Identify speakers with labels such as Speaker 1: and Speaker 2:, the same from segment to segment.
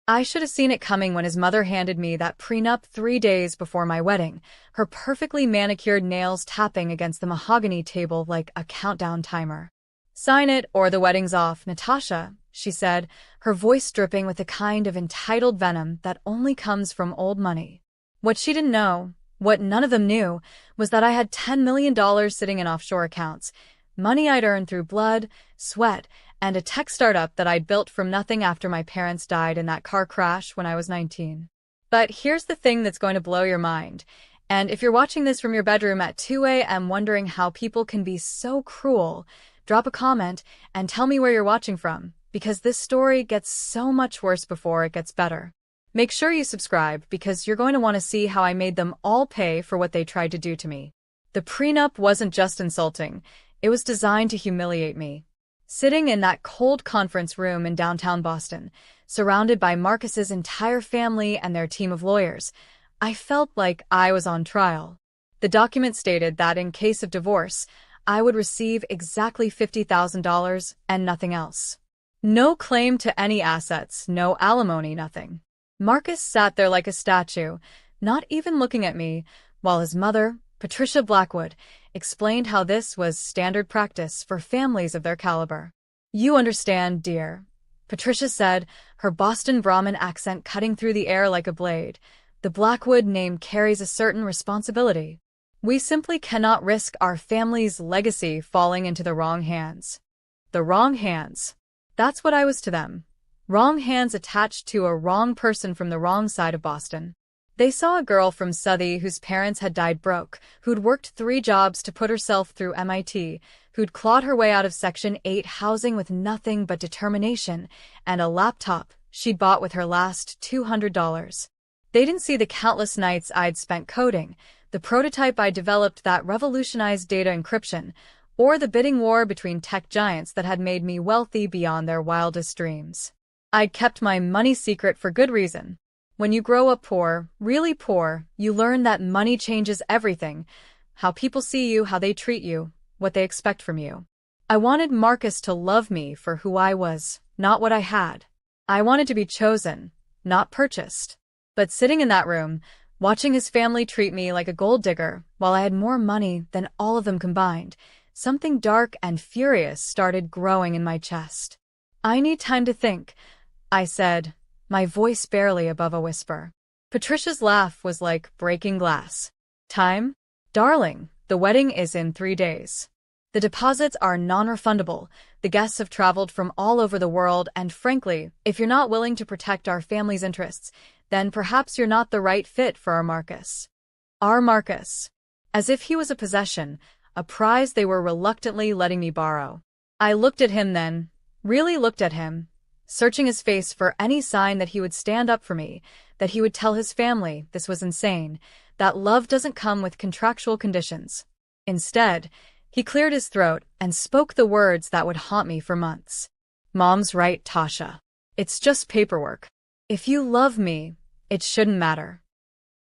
Speaker 1: I should have seen it coming when his mother handed me that prenup 3 days before my wedding, her perfectly manicured nails tapping against the mahogany table like a countdown timer. "Sign it or the wedding's off, Natasha," she said, her voice dripping with the kind of entitled venom that only comes from old money. What she didn't know, what none of them knew, was that I had $10 million sitting in offshore accounts, money I'd earned through blood, sweat, and a tech startup that I'd built from nothing after my parents died in that car crash when I was 19. But here's the thing that's going to blow your mind. And if you're watching this from your bedroom at 2 a.m. wondering how people can be so cruel, drop a comment and tell me where you're watching from, because this story gets so much worse before it gets better. Make sure you subscribe because you're going to want to see how I made them all pay for what they tried to do to me. The prenup wasn't just insulting, it was designed to humiliate me. Sitting in that cold conference room in downtown Boston, surrounded by Marcus's entire family and their team of lawyers, I felt like I was on trial. The document stated that in case of divorce, I would receive exactly $50,000 and nothing else. No claim to any assets, no alimony, nothing. Marcus sat there like a statue, not even looking at me, while his mother, Patricia Blackwood, explained how this was standard practice for families of their caliber. "You understand, dear," Patricia said, her Boston Brahmin accent cutting through the air like a blade. "The Blackwood name carries a certain responsibility. We simply cannot risk our family's legacy falling into the wrong hands." The wrong hands. That's what I was to them. Wrong hands attached to a wrong person from the wrong side of Boston. They saw a girl from Southie whose parents had died broke, who'd worked 3 jobs to put herself through MIT, who'd clawed her way out of Section 8 housing with nothing but determination and a laptop she'd bought with her last $200. They didn't see the countless nights I'd spent coding, the prototype I developed that revolutionized data encryption, or the bidding war between tech giants that had made me wealthy beyond their wildest dreams. I'd kept my money secret for good reason. When you grow up poor, really poor, you learn that money changes everything. How people see you, how they treat you, what they expect from you. I wanted Marcus to love me for who I was, not what I had. I wanted to be chosen, not purchased. But sitting in that room, watching his family treat me like a gold digger, while I had more money than all of them combined, something dark and furious started growing in my chest. "I need time to think," I said, my voice barely above a whisper. Patricia's laugh was like breaking glass. "Time? Darling, the wedding is in 3 days. The deposits are non-refundable, the guests have traveled from all over the world, and frankly, if you're not willing to protect our family's interests, then perhaps you're not the right fit for our Marcus." Our Marcus. As if he was a possession, a prize they were reluctantly letting me borrow. I looked at him then, really looked at him, searching his face for any sign that he would stand up for me, that he would tell his family this was insane, that love doesn't come with contractual conditions. Instead, he cleared his throat and spoke the words that would haunt me for months. "Mom's right, Tasha. It's just paperwork. If you love me, it shouldn't matter.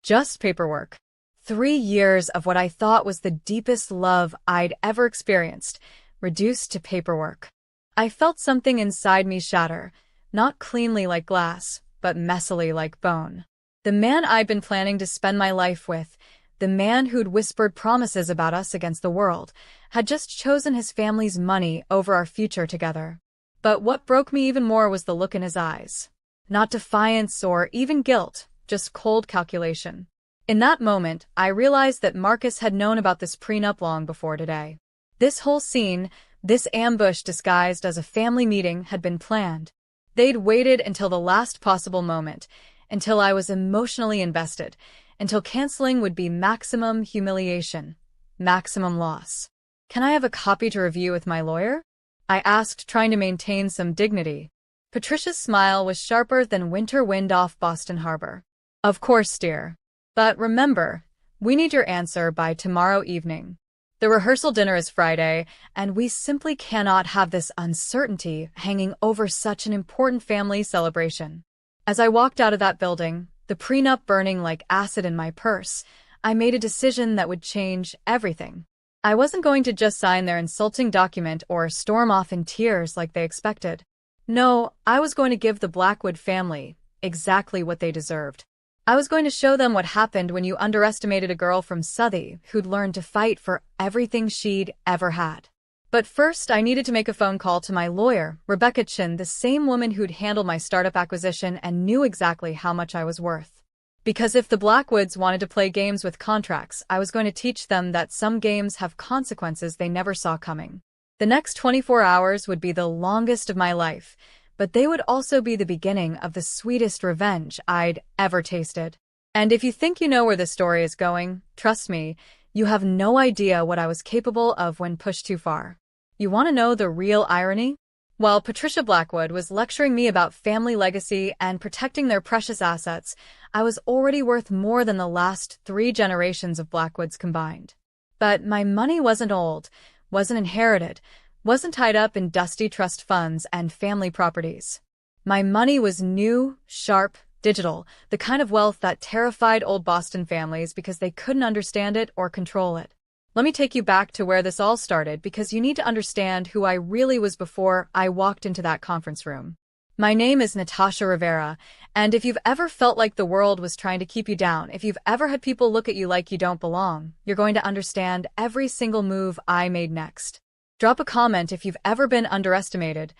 Speaker 1: Just paperwork." 3 years of what I thought was the deepest love I'd ever experienced, reduced to paperwork. I felt something inside me shatter, not cleanly like glass, but messily like bone. The man I'd been planning to spend my life with, the man who'd whispered promises about us against the world, had just chosen his family's money over our future together. But what broke me even more was the look in his eyes. Not defiance or even guilt, just cold calculation. In that moment, I realized that Marcus had known about this prenup long before today. This whole scene, this ambush disguised as a family meeting, had been planned. They'd waited until the last possible moment, until I was emotionally invested, until canceling would be maximum humiliation, maximum loss. "Can I have a copy to review with my lawyer?" I asked, trying to maintain some dignity. Patricia's smile was sharper than winter wind off Boston Harbor. "Of course, dear. But remember, we need your answer by tomorrow evening. The rehearsal dinner is Friday, and we simply cannot have this uncertainty hanging over such an important family celebration." As I walked out of that building, the prenup burning like acid in my purse, I made a decision that would change everything. I wasn't going to just sign their insulting document or storm off in tears like they expected. No, I was going to give the Blackwood family, exactly what they deserved. I was going to show them what happened when you underestimated a girl from Southie who'd learned to fight for everything she'd ever had. But first, I needed to make a phone call to my lawyer, Rebecca Chin, the same woman who'd handled my startup acquisition and knew exactly how much I was worth. Because if the Blackwoods wanted to play games with contracts, I was going to teach them that some games have consequences they never saw coming. The next 24 hours would be the longest of my life, but they would also be the beginning of the sweetest revenge I'd ever tasted. And if you think you know where this story is going, trust me, you have no idea what I was capable of when pushed too far. You want to know the real irony? While Patricia Blackwood was lecturing me about family legacy and protecting their precious assets, I was already worth more than the last 3 generations of Blackwoods combined. But my money wasn't old, wasn't inherited, wasn't tied up in dusty trust funds and family properties. My money was new, sharp, digital, the kind of wealth that terrified old Boston families because they couldn't understand it or control it. Let me take you back to where this all started because you need to understand who I really was before I walked into that conference room. My name is Natasha Rivera, and if you've ever felt like the world was trying to keep you down, if you've ever had people look at you like you don't belong, you're going to understand every single move I made next. Drop a comment if you've ever been underestimated.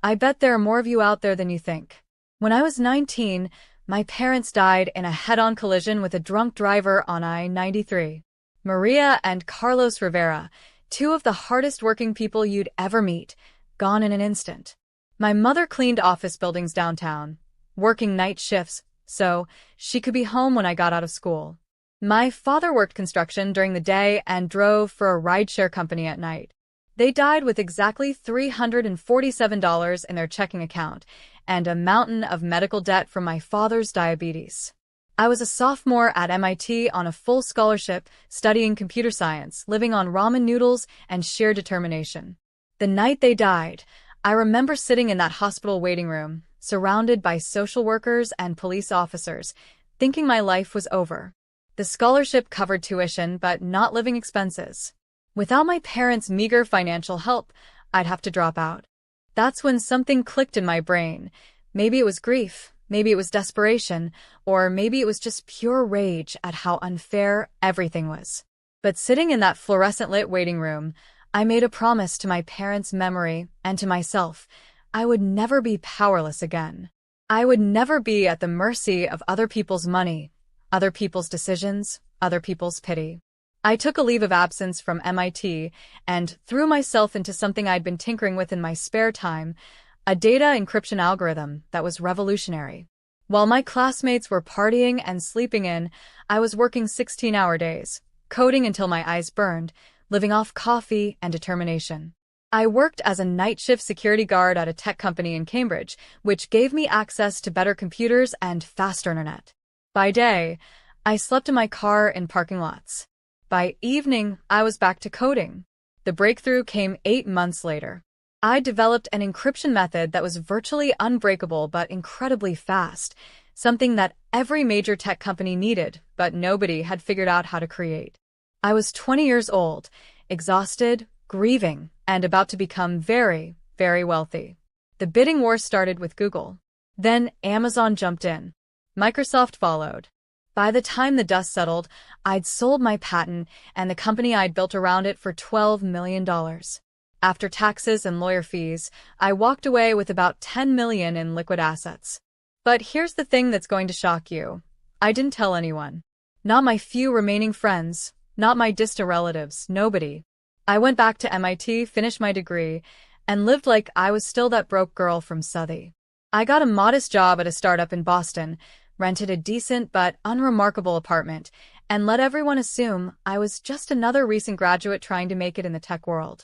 Speaker 1: I bet there are more of you out there than you think. When I was 19, my parents died in a head-on collision with a drunk driver on I-93. Maria and Carlos Rivera, 2 of the hardest working people you'd ever meet, gone in an instant. My mother cleaned office buildings downtown, working night shifts, so she could be home when I got out of school. My father worked construction during the day and drove for a rideshare company at night. They died with exactly $347 in their checking account and a mountain of medical debt from my father's diabetes. I was a sophomore at MIT on a full scholarship, studying computer science, living on ramen noodles and sheer determination. The night they died, I remember sitting in that hospital waiting room, surrounded by social workers and police officers, thinking my life was over. The scholarship covered tuition, but not living expenses. Without my parents' meager financial help, I'd have to drop out. That's when something clicked in my brain. Maybe it was grief. Maybe it was desperation, or maybe it was just pure rage at how unfair everything was. But sitting in that fluorescent-lit waiting room, I made a promise to my parents' memory and to myself. I would never be powerless again. I would never be at the mercy of other people's money, other people's decisions, other people's pity. I took a leave of absence from MIT and threw myself into something I'd been tinkering with in my spare time, a data encryption algorithm that was revolutionary. While my classmates were partying and sleeping in, I was working 16-hour days, coding until my eyes burned, living off coffee and determination. I worked as a night shift security guard at a tech company in Cambridge, which gave me access to better computers and faster internet. By day, I slept in my car in parking lots. By evening, I was back to coding. The breakthrough came 8 months later. I developed an encryption method that was virtually unbreakable but incredibly fast, something that every major tech company needed, but nobody had figured out how to create. I was 20 years old, exhausted, grieving, and about to become very, very wealthy. The bidding war started with Google. Then Amazon jumped in. Microsoft followed. By the time the dust settled, I'd sold my patent and the company I'd built around it for $12 million. After taxes and lawyer fees, I walked away with about $10 million in liquid assets. But here's the thing that's going to shock you. I didn't tell anyone. Not my few remaining friends, not my distant relatives, nobody. I went back to MIT, finished my degree, and lived like I was still that broke girl from Southie. I got a modest job at a startup in Boston, rented a decent but unremarkable apartment, and let everyone assume I was just another recent graduate trying to make it in the tech world.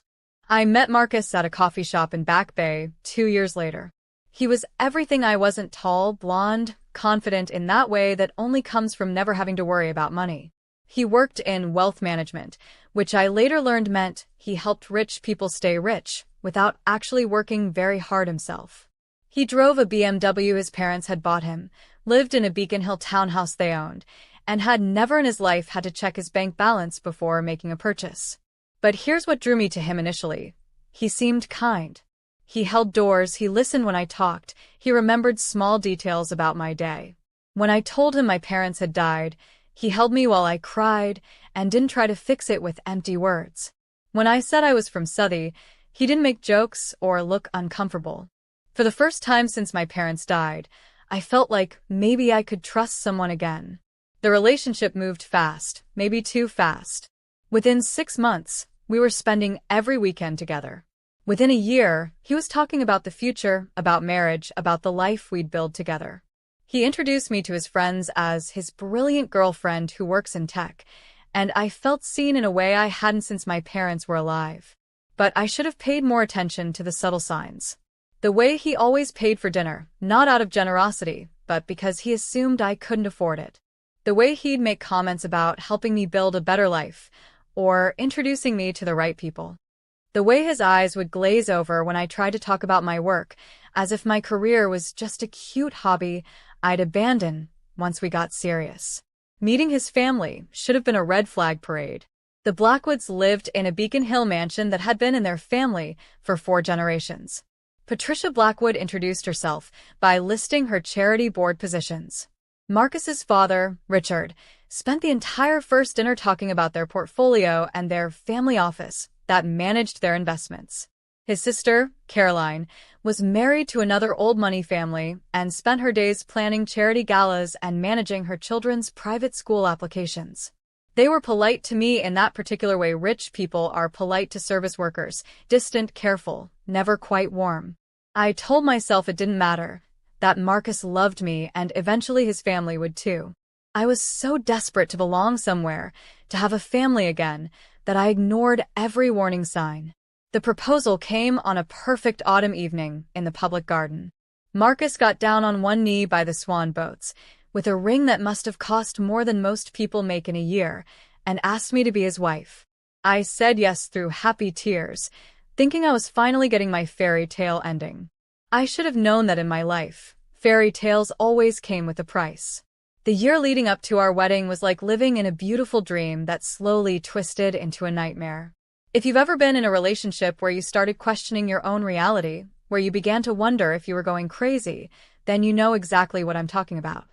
Speaker 1: I met Marcus at a coffee shop in Back Bay 2 years later. He was everything I wasn't: tall, blonde, confident in that way that only comes from never having to worry about money. He worked in wealth management, which I later learned meant he helped rich people stay rich without actually working very hard himself. He drove a BMW his parents had bought him, lived in a Beacon Hill townhouse they owned, and had never in his life had to check his bank balance before making a purchase. But here's what drew me to him initially. He seemed kind. He held doors, he listened when I talked, he remembered small details about my day. When I told him my parents had died, he held me while I cried and didn't try to fix it with empty words. When I said I was from Southie, he didn't make jokes or look uncomfortable. For the first time since my parents died, I felt like maybe I could trust someone again. The relationship moved fast, maybe too fast. Within 6 months, we were spending every weekend together. Within a year, he was talking about the future, about marriage, about the life we'd build together. He introduced me to his friends as his brilliant girlfriend who works in tech, and I felt seen in a way I hadn't since my parents were alive. But I should have paid more attention to the subtle signs. The way he always paid for dinner, not out of generosity, but because he assumed I couldn't afford it. The way he'd make comments about helping me build a better life, or introducing me to the right people. The way his eyes would glaze over when I tried to talk about my work, as if my career was just a cute hobby I'd abandon once we got serious. Meeting his family should have been a red flag parade. The Blackwoods lived in a Beacon Hill mansion that had been in their family for 4 generations. Patricia Blackwood introduced herself by listing her charity board positions. Marcus's father, Richard, spent the entire first dinner talking about their portfolio and their family office that managed their investments. His sister, Caroline, was married to another old money family and spent her days planning charity galas and managing her children's private school applications. They were polite to me in that particular way rich people are polite to service workers, distant, careful, never quite warm. I told myself it didn't matter, that Marcus loved me and eventually his family would too. I was so desperate to belong somewhere, to have a family again, that I ignored every warning sign. The proposal came on a perfect autumn evening in the public garden. Marcus got down on one knee by the swan boats, with a ring that must have cost more than most people make in a year, and asked me to be his wife. I said yes through happy tears, thinking I was finally getting my fairy tale ending. I should have known that in my life, fairy tales always came with a price. The year leading up to our wedding was like living in a beautiful dream that slowly twisted into a nightmare. If you've ever been in a relationship where you started questioning your own reality, where you began to wonder if you were going crazy, then you know exactly what I'm talking about.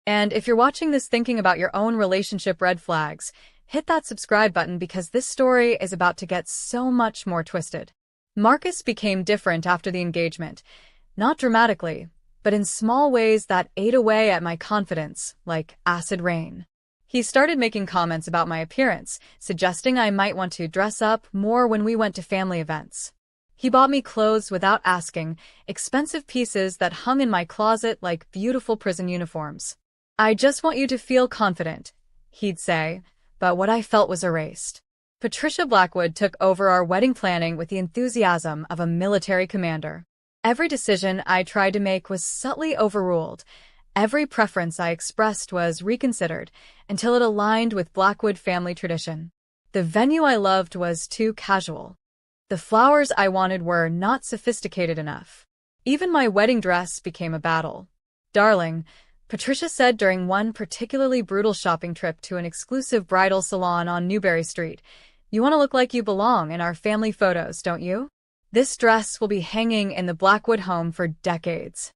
Speaker 1: And if you're watching this thinking about your own relationship red flags, hit that subscribe button because this story is about to get so much more twisted. Marcus became different after the engagement, not dramatically, but in small ways that ate away at my confidence, like acid rain. He started making comments about my appearance, suggesting I might want to dress up more when we went to family events. He bought me clothes without asking, expensive pieces that hung in my closet like beautiful prison uniforms. I just want you to feel confident, he'd say, but what I felt was erased. Patricia Blackwood took over our wedding planning with the enthusiasm of a military commander. Every decision I tried to make was subtly overruled. Every preference I expressed was reconsidered until it aligned with Blackwood family tradition. The venue I loved was too casual. The flowers I wanted were not sophisticated enough. Even my wedding dress became a battle. "Darling," Patricia said during one particularly brutal shopping trip to an exclusive bridal salon on Newberry Street, "you want to look like you belong in our family photos, don't you? This dress will be hanging in the Blackwood home for decades."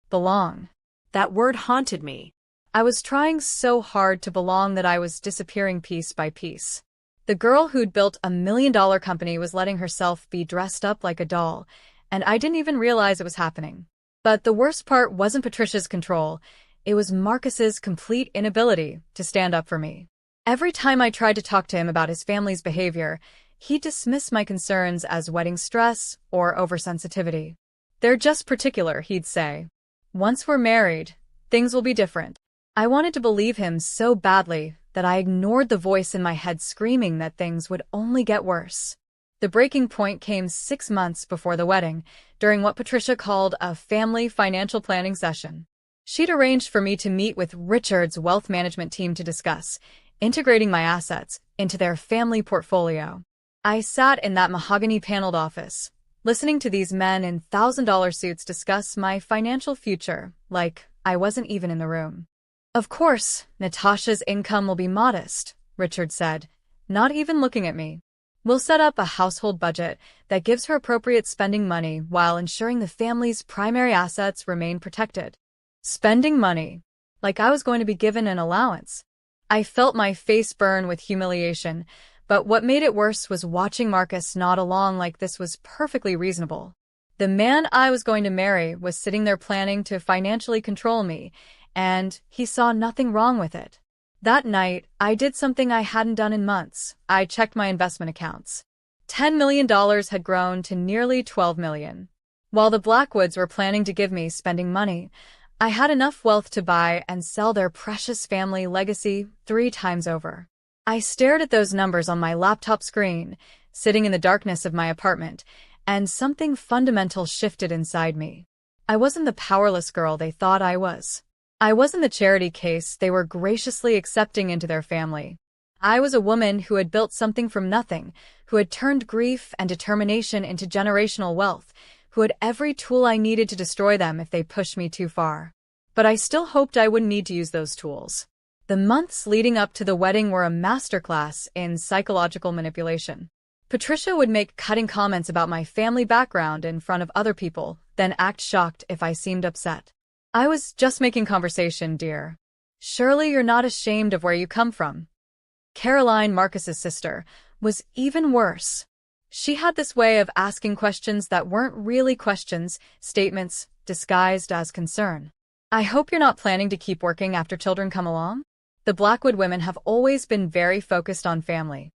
Speaker 1: Belong. That word haunted me. I was trying so hard to belong that I was disappearing piece by piece. The girl who'd built $1 million company was letting herself be dressed up like a doll, and I didn't even realize it was happening. But the worst part wasn't Patricia's control. It was Marcus's complete inability to stand up for me. Every time I tried to talk to him about his family's behavior, he dismissed my concerns as wedding stress or oversensitivity. "They're just particular," he'd say. "Once we're married, things will be different." I wanted to believe him so badly that I ignored the voice in my head screaming that things would only get worse. The breaking point came 6 months before the wedding, during what Patricia called a family financial planning session. She'd arranged for me to meet with Richard's wealth management team to discuss integrating my assets into their family portfolio. I sat in that mahogany-paneled office, listening to these men in $1,000 suits discuss my financial future like I wasn't even in the room. "Of course, Natasha's income will be modest," Richard said, not even looking at me. We'll set up a household budget that gives her appropriate spending money while ensuring the family's primary assets remain protected. Spending money. Like I was going to be given an allowance. I felt my face burn with humiliation, but what made it worse was watching Marcus nod along like this was perfectly reasonable. The man I was going to marry was sitting there planning to financially control me, and he saw nothing wrong with it. That night, I did something I hadn't done in months. I checked my investment accounts. $10 million had grown to nearly $12 million. While the Blackwoods were planning to give me spending money, I had enough wealth to buy and sell their precious family legacy 3 times over. I stared at those numbers on my laptop screen, sitting in the darkness of my apartment, and something fundamental shifted inside me. I wasn't the powerless girl they thought I was. I wasn't the charity case they were graciously accepting into their family. I was a woman who had built something from nothing, who had turned grief and determination into generational wealth, who had every tool I needed to destroy them if they pushed me too far. But I still hoped I wouldn't need to use those tools. The months leading up to the wedding were a masterclass in psychological manipulation. Patricia would make cutting comments about my family background in front of other people, then act shocked if I seemed upset. I was just making conversation, dear. Surely you're not ashamed of where you come from. Caroline, Marcus's sister, was even worse. She had this way of asking questions that weren't really questions, statements disguised as concern. I hope you're not planning to keep working after children come along? The Blackwood women have always been very focused on family.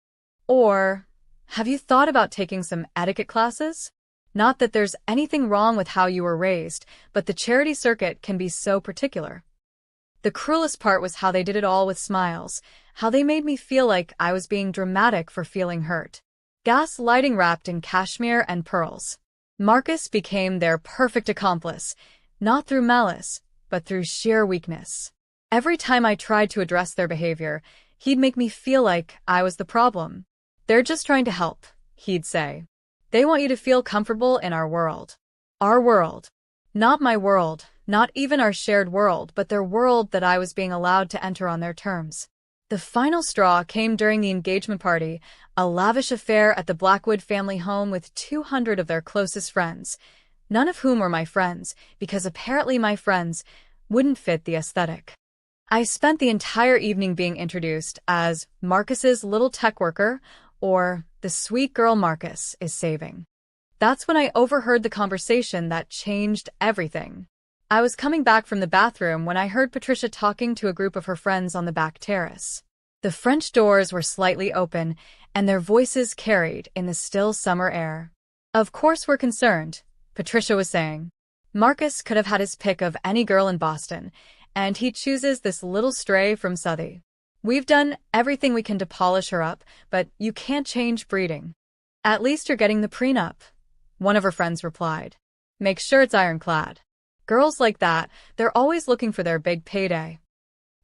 Speaker 1: Or, have you thought about taking some etiquette classes? Not that there's anything wrong with how you were raised, but the charity circuit can be so particular. The cruelest part was how they did it all with smiles, how they made me feel like I was being dramatic for feeling hurt. Gaslighting wrapped in cashmere and pearls. Marcus became their perfect accomplice, not through malice, but through sheer weakness. Every time I tried to address their behavior, he'd make me feel like I was the problem. They're just trying to help, he'd say. They want you to feel comfortable in our world. Our world. Not my world, not even our shared world, but their world that I was being allowed to enter on their terms. The final straw came during the engagement party, a lavish affair at the Blackwood family home with 200 of their closest friends, none of whom were my friends, because apparently my friends wouldn't fit the aesthetic. I spent the entire evening being introduced as Marcus's little tech worker, or the sweet girl Marcus is saving. That's when I overheard the conversation that changed everything. I was coming back from the bathroom when I heard Patricia talking to a group of her friends on the back terrace. The French doors were slightly open, and their voices carried in the still summer air. Of course we're concerned, Patricia was saying. Marcus could have had his pick of any girl in Boston, and he chooses this little stray from Southie. We've done everything we can to polish her up, but you can't change breeding. At least you're getting the prenup, one of her friends replied. Make sure it's ironclad. Girls like that, they're always looking for their big payday.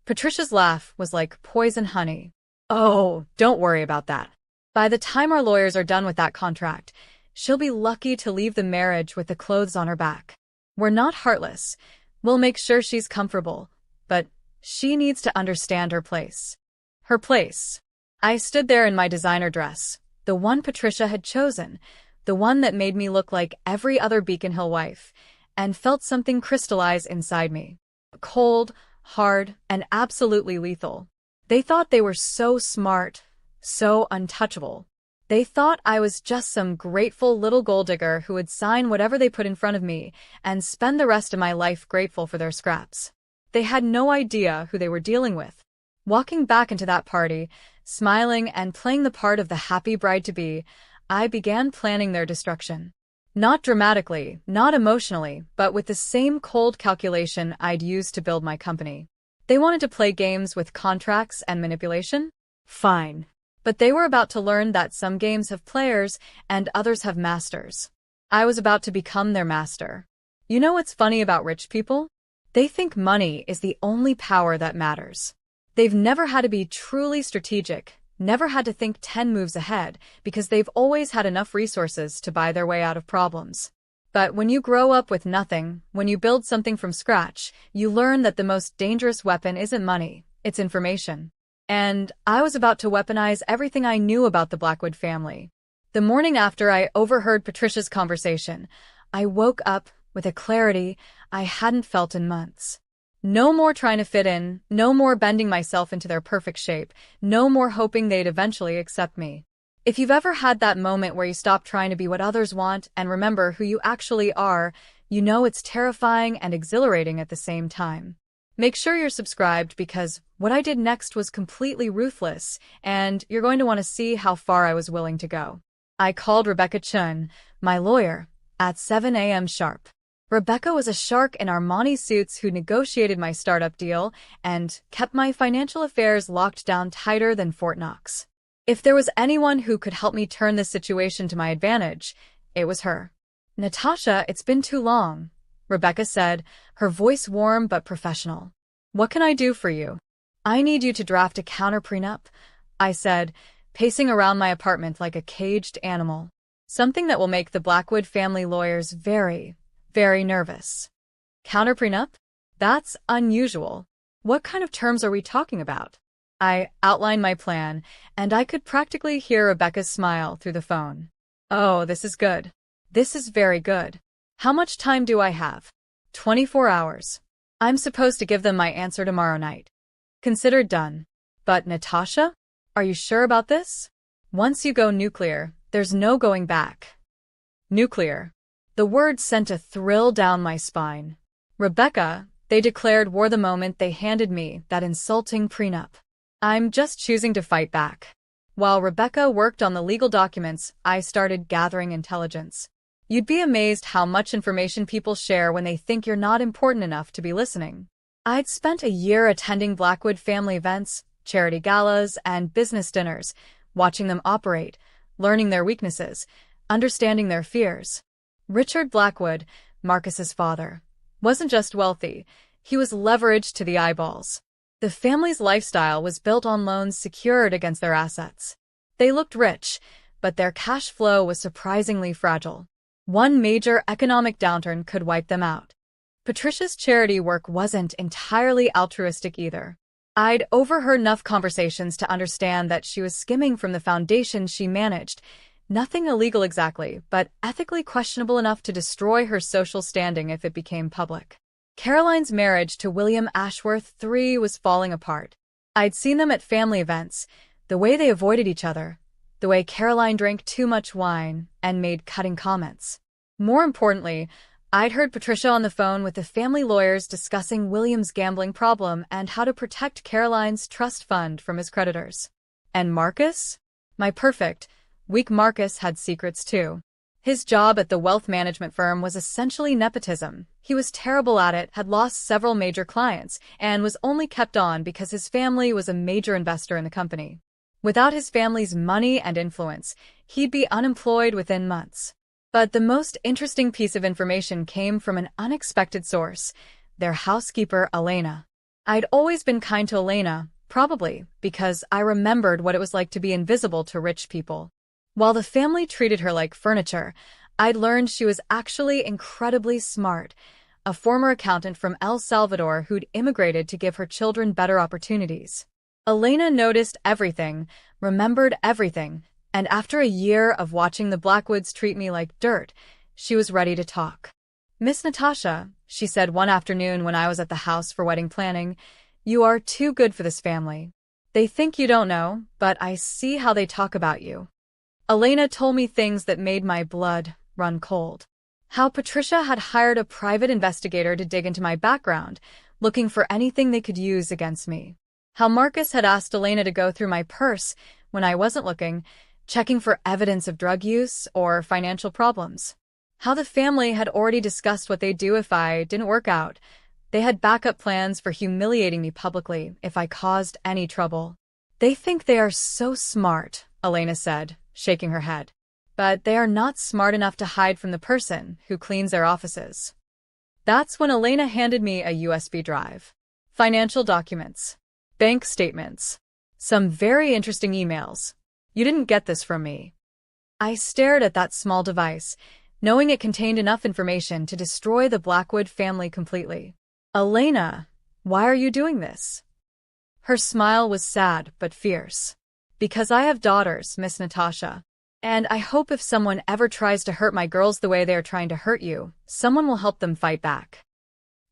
Speaker 1: Patricia's laugh was like poison honey. Oh, don't worry about that. By the time our lawyers are done with that contract, she'll be lucky to leave the marriage with the clothes on her back. We're not heartless. We'll make sure she's comfortable, but she needs to understand her place. Her place. I stood there in my designer dress, the one Patricia had chosen, the one that made me look like every other Beacon Hill wife, and felt something crystallize inside me. Cold, hard, and absolutely lethal. They thought they were so smart, so untouchable. They thought I was just some grateful little gold digger who would sign whatever they put in front of me and spend the rest of my life grateful for their scraps. They had no idea who they were dealing with. Walking back into that party, smiling and playing the part of the happy bride-to-be, I began planning their destruction. Not dramatically, not emotionally, but with the same cold calculation I'd used to build my company. They wanted to play games with contracts and manipulation? Fine. But they were about to learn that some games have players and others have masters. I was about to become their master. You know what's funny about rich people? They think money is the only power that matters. They've never had to be truly strategic, never had to think 10 moves ahead, because they've always had enough resources to buy their way out of problems. But when you grow up with nothing, when you build something from scratch, you learn that the most dangerous weapon isn't money, it's information. And I was about to weaponize everything I knew about the Blackwood family. The morning after I overheard Patricia's conversation, I woke up with a clarity I hadn't felt in months. No more trying to fit in, no more bending myself into their perfect shape, no more hoping they'd eventually accept me. If you've ever had that moment where you stop trying to be what others want and remember who you actually are, you know it's terrifying and exhilarating at the same time. Make sure you're subscribed because what I did next was completely ruthless, and you're going to want to see how far I was willing to go. I called Rebecca Chun, my lawyer, at 7 a.m. sharp. Rebecca was a shark in Armani suits who negotiated my startup deal and kept my financial affairs locked down tighter than Fort Knox. If there was anyone who could help me turn this situation to my advantage, it was her. "Natasha, it's been too long," Rebecca said, her voice warm but professional. "What can I do for you?" "I need you to draft a counter prenup," I said, pacing around my apartment like a caged animal. "Something that will make the Blackwood family lawyers very nervous." "Counter prenup? That's unusual. What kind of terms are we talking about?" I outlined my plan, and I could practically hear Rebecca's smile through the phone. "Oh, this is good. This is very good. How much time do I have?" 24 hours. I'm supposed to give them my answer tomorrow night. Considered done. "But Natasha, are you sure about this? Once you go nuclear, there's no going back." Nuclear. The word sent a thrill down my spine. "Rebecca," they declared, wore the moment they handed me that insulting prenup. I'm just choosing to fight back. While Rebecca worked on the legal documents, I started gathering intelligence. You'd be amazed how much information people share when they think you're not important enough to be listening. I'd spent a year attending Blackwood family events, charity galas, and business dinners, watching them operate, learning their weaknesses, understanding their fears. Richard Blackwood, Marcus's father, wasn't just wealthy, he was leveraged to the eyeballs. The family's lifestyle was built on loans secured against their assets. They looked rich, but their cash flow was surprisingly fragile. One major economic downturn could wipe them out. Patricia's charity work wasn't entirely altruistic either. I'd overheard enough conversations to understand that she was skimming from the foundation she managed. Nothing illegal exactly, but ethically questionable enough to destroy her social standing if it became public. Caroline's marriage to William Ashworth III was falling apart. I'd seen them at family events, the way they avoided each other, the way Caroline drank too much wine and made cutting comments. More importantly, I'd heard Patricia on the phone with the family lawyers discussing William's gambling problem and how to protect Caroline's trust fund from his creditors. And Marcus? My perfect, weak Marcus had secrets too. His job at the wealth management firm was essentially nepotism. He was terrible at it, had lost several major clients, and was only kept on because his family was a major investor in the company. Without his family's money and influence, he'd be unemployed within months. But the most interesting piece of information came from an unexpected source, their housekeeper, Elena. I'd always been kind to Elena, probably because I remembered what it was like to be invisible to rich people. While the family treated her like furniture, I'd learned she was actually incredibly smart, a former accountant from El Salvador who'd immigrated to give her children better opportunities. Elena noticed everything, remembered everything, and after a year of watching the Blackwoods treat me like dirt, she was ready to talk. "Miss Natasha," she said one afternoon when I was at the house for wedding planning, "you are too good for this family. They think you don't know, but I see how they talk about you." Elena told me things that made my blood run cold. How Patricia had hired a private investigator to dig into my background, looking for anything they could use against me. How Marcus had asked Elena to go through my purse when I wasn't looking, checking for evidence of drug use or financial problems. How the family had already discussed what they'd do if I didn't work out. They had backup plans for humiliating me publicly if I caused any trouble. "They think they are so smart," Elena said, shaking her head. "But they are not smart enough to hide from the person who cleans their offices." That's when Elena handed me a USB drive. Financial documents. Bank statements. Some very interesting emails. "You didn't get this from me." I stared at that small device, knowing it contained enough information to destroy the Blackwood family completely. "Elena, why are you doing this?" Her smile was sad but fierce. "Because I have daughters, Miss Natasha. And I hope if someone ever tries to hurt my girls the way they are trying to hurt you, someone will help them fight back.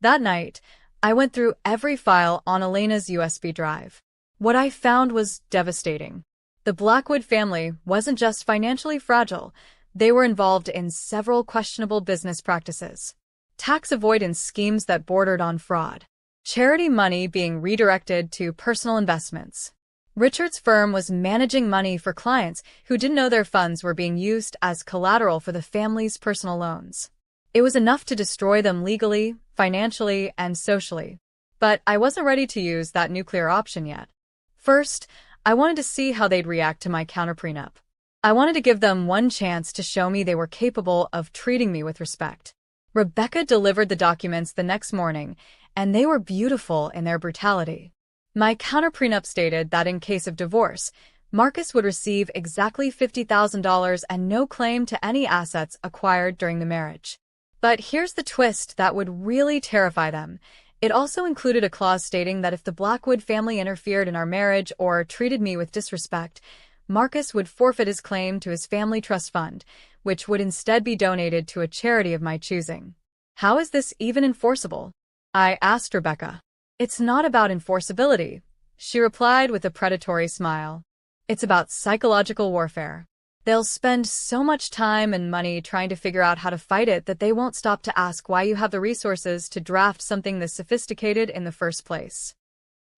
Speaker 1: That night, I went through every file on Elena's USB drive. What I found was devastating. The Blackwood family wasn't just financially fragile, they were involved in several questionable business practices. Tax avoidance schemes that bordered on fraud. Charity money being redirected to personal investments. Richard's firm was managing money for clients who didn't know their funds were being used as collateral for the family's personal loans. It was enough to destroy them legally, financially, and socially. But I wasn't ready to use that nuclear option yet. First, I wanted to see how they'd react to my counter-prenup. I wanted to give them one chance to show me they were capable of treating me with respect. Rebecca delivered the documents the next morning, and they were beautiful in their brutality. My counter-prenup stated that in case of divorce, Marcus would receive exactly $50,000 and no claim to any assets acquired during the marriage. But here's the twist that would really terrify them. It also included a clause stating that if the Blackwood family interfered in our marriage or treated me with disrespect, Marcus would forfeit his claim to his family trust fund, which would instead be donated to a charity of my choosing. How is this even enforceable? I asked Rebecca. It's not about enforceability, she replied with a predatory smile. It's about psychological warfare. They'll spend so much time and money trying to figure out how to fight it that they won't stop to ask why you have the resources to draft something this sophisticated in the first place.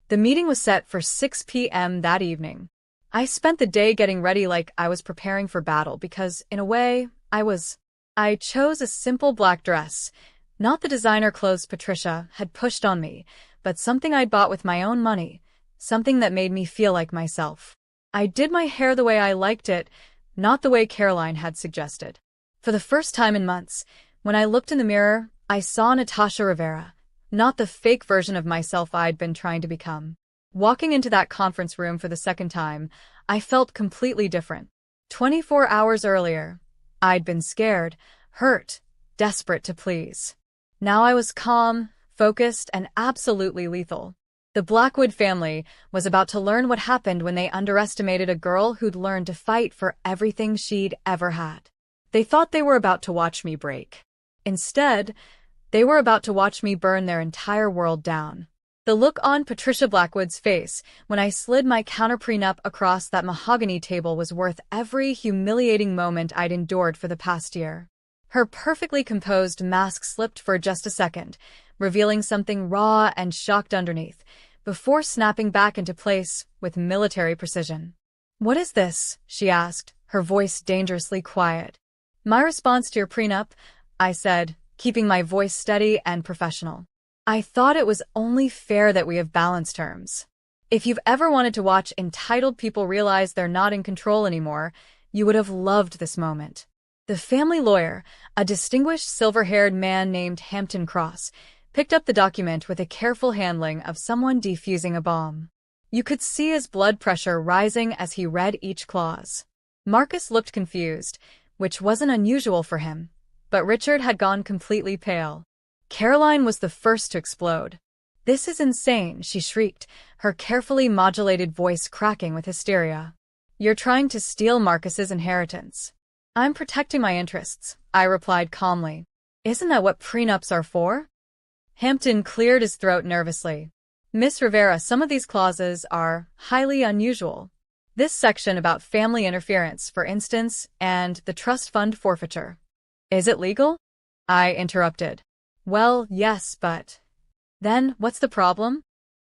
Speaker 1: The meeting was set for 6 p.m. that evening. I spent the day getting ready like I was preparing for battle because, in a way, I chose a simple black dress, not the designer clothes Patricia had pushed on me, but something I'd bought with my own money, something that made me feel like myself. I did my hair the way I liked it, not the way Caroline had suggested. For the first time in months, when I looked in the mirror, I saw Natasha Rivera, not the fake version of myself I'd been trying to become. Walking into that conference room for the second time, I felt completely different. 24 hours earlier, I'd been scared, hurt, desperate to please. Now I was calm, focused, and absolutely lethal. The Blackwood family was about to learn what happened when they underestimated a girl who'd learned to fight for everything she'd ever had. They thought they were about to watch me break. Instead, they were about to watch me burn their entire world down. The look on Patricia Blackwood's face when I slid my counter-prenup across that mahogany table was worth every humiliating moment I'd endured for the past year. Her perfectly composed mask slipped for just a second, revealing something raw and shocked underneath, before snapping back into place with military precision. "What is this?" she asked, her voice dangerously quiet. "My response to your prenup," I said, keeping my voice steady and professional. "I thought it was only fair that we have balanced terms. If you've ever wanted to watch entitled people realize they're not in control anymore, you would have loved this moment." The family lawyer, a distinguished silver-haired man named Hampton Cross, picked up the document with a careful handling of someone defusing a bomb. You could see his blood pressure rising as he read each clause. Marcus looked confused, which wasn't unusual for him, but Richard had gone completely pale. Caroline was the first to explode. "This is insane," she shrieked, her carefully modulated voice cracking with hysteria. "You're trying to steal Marcus's inheritance." "I'm protecting my interests," I replied calmly. "Isn't that what prenups are for?" Hampton cleared his throat nervously. "Miss Rivera, some of these clauses are highly unusual. This section about family interference, for instance, and the trust fund forfeiture. Is it legal?" I interrupted. "Well, yes, but..." "Then, what's the problem?"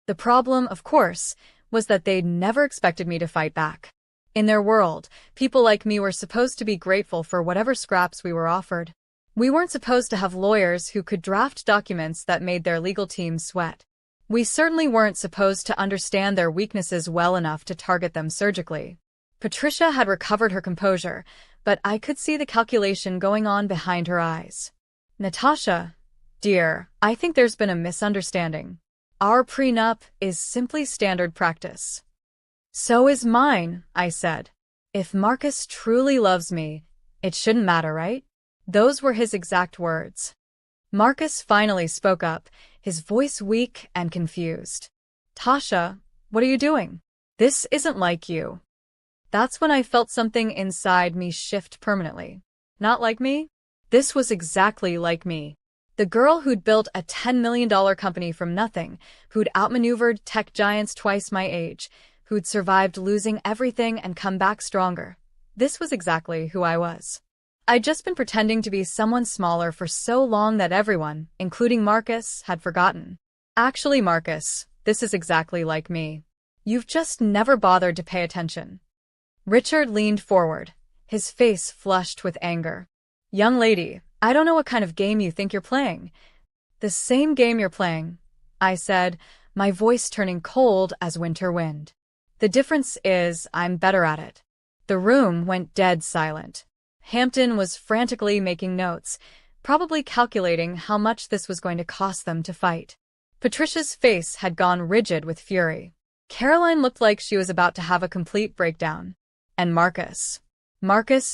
Speaker 1: The problem, of course, was that they'd never expected me to fight back. In their world, people like me were supposed to be grateful for whatever scraps we were offered. We weren't supposed to have lawyers who could draft documents that made their legal team sweat. We certainly weren't supposed to understand their weaknesses well enough to target them surgically. Patricia had recovered her composure, but I could see the calculation going on behind her eyes. "Natasha, dear, I think there's been a misunderstanding. Our prenup is simply standard practice." "So is mine," I said. "If Marcus truly loves me, it shouldn't matter, right?" Those were his exact words. Marcus finally spoke up, his voice weak and confused. "Tasha, what are you doing? This isn't like you." That's when I felt something inside me shift permanently. Not like me? This was exactly like me. The girl who'd built a $10 million company from nothing, who'd outmaneuvered tech giants twice my age, who'd survived losing everything and come back stronger. This was exactly who I was. I'd just been pretending to be someone smaller for so long that everyone, including Marcus, had forgotten. Actually, Marcus, this is exactly like me. You've just never bothered to pay attention. Richard leaned forward, his face flushed with anger. Young lady, I don't know what kind of game you think you're playing. The same game you're playing, I said, my voice turning cold as winter wind. The difference is I'm better at it. The room went dead silent. Hampton was frantically making notes, probably calculating how much this was going to cost them to fight. Patricia's face had gone rigid with fury. Caroline looked like she was about to have a complete breakdown. And Marcus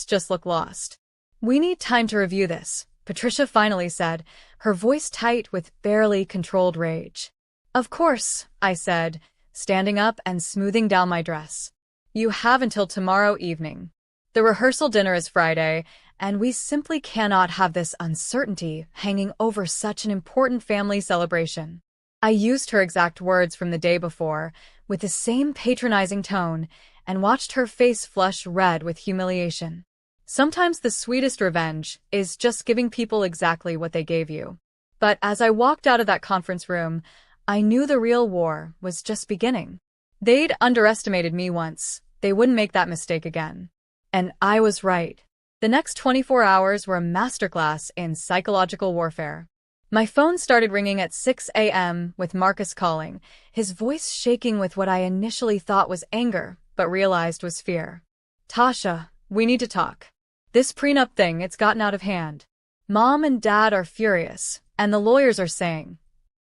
Speaker 1: just looked lost. We need time to review this, Patricia finally said, her voice tight with barely controlled rage. Of course, I said, standing up and smoothing down my dress. You have until tomorrow evening. The rehearsal dinner is Friday, and we simply cannot have this uncertainty hanging over such an important family celebration. I used her exact words from the day before, with the same patronizing tone, and watched her face flush red with humiliation. Sometimes the sweetest revenge is just giving people exactly what they gave you. But as I walked out of that conference room, I knew the real war was just beginning. They'd underestimated me once. They wouldn't make that mistake again. And I was right. The next 24 hours were a masterclass in psychological warfare. My phone started ringing at 6 a.m. with Marcus calling, his voice shaking with what I initially thought was anger, but realized was fear. Tasha, we need to talk. This prenup thing, it's gotten out of hand. Mom and Dad are furious, and the lawyers are saying.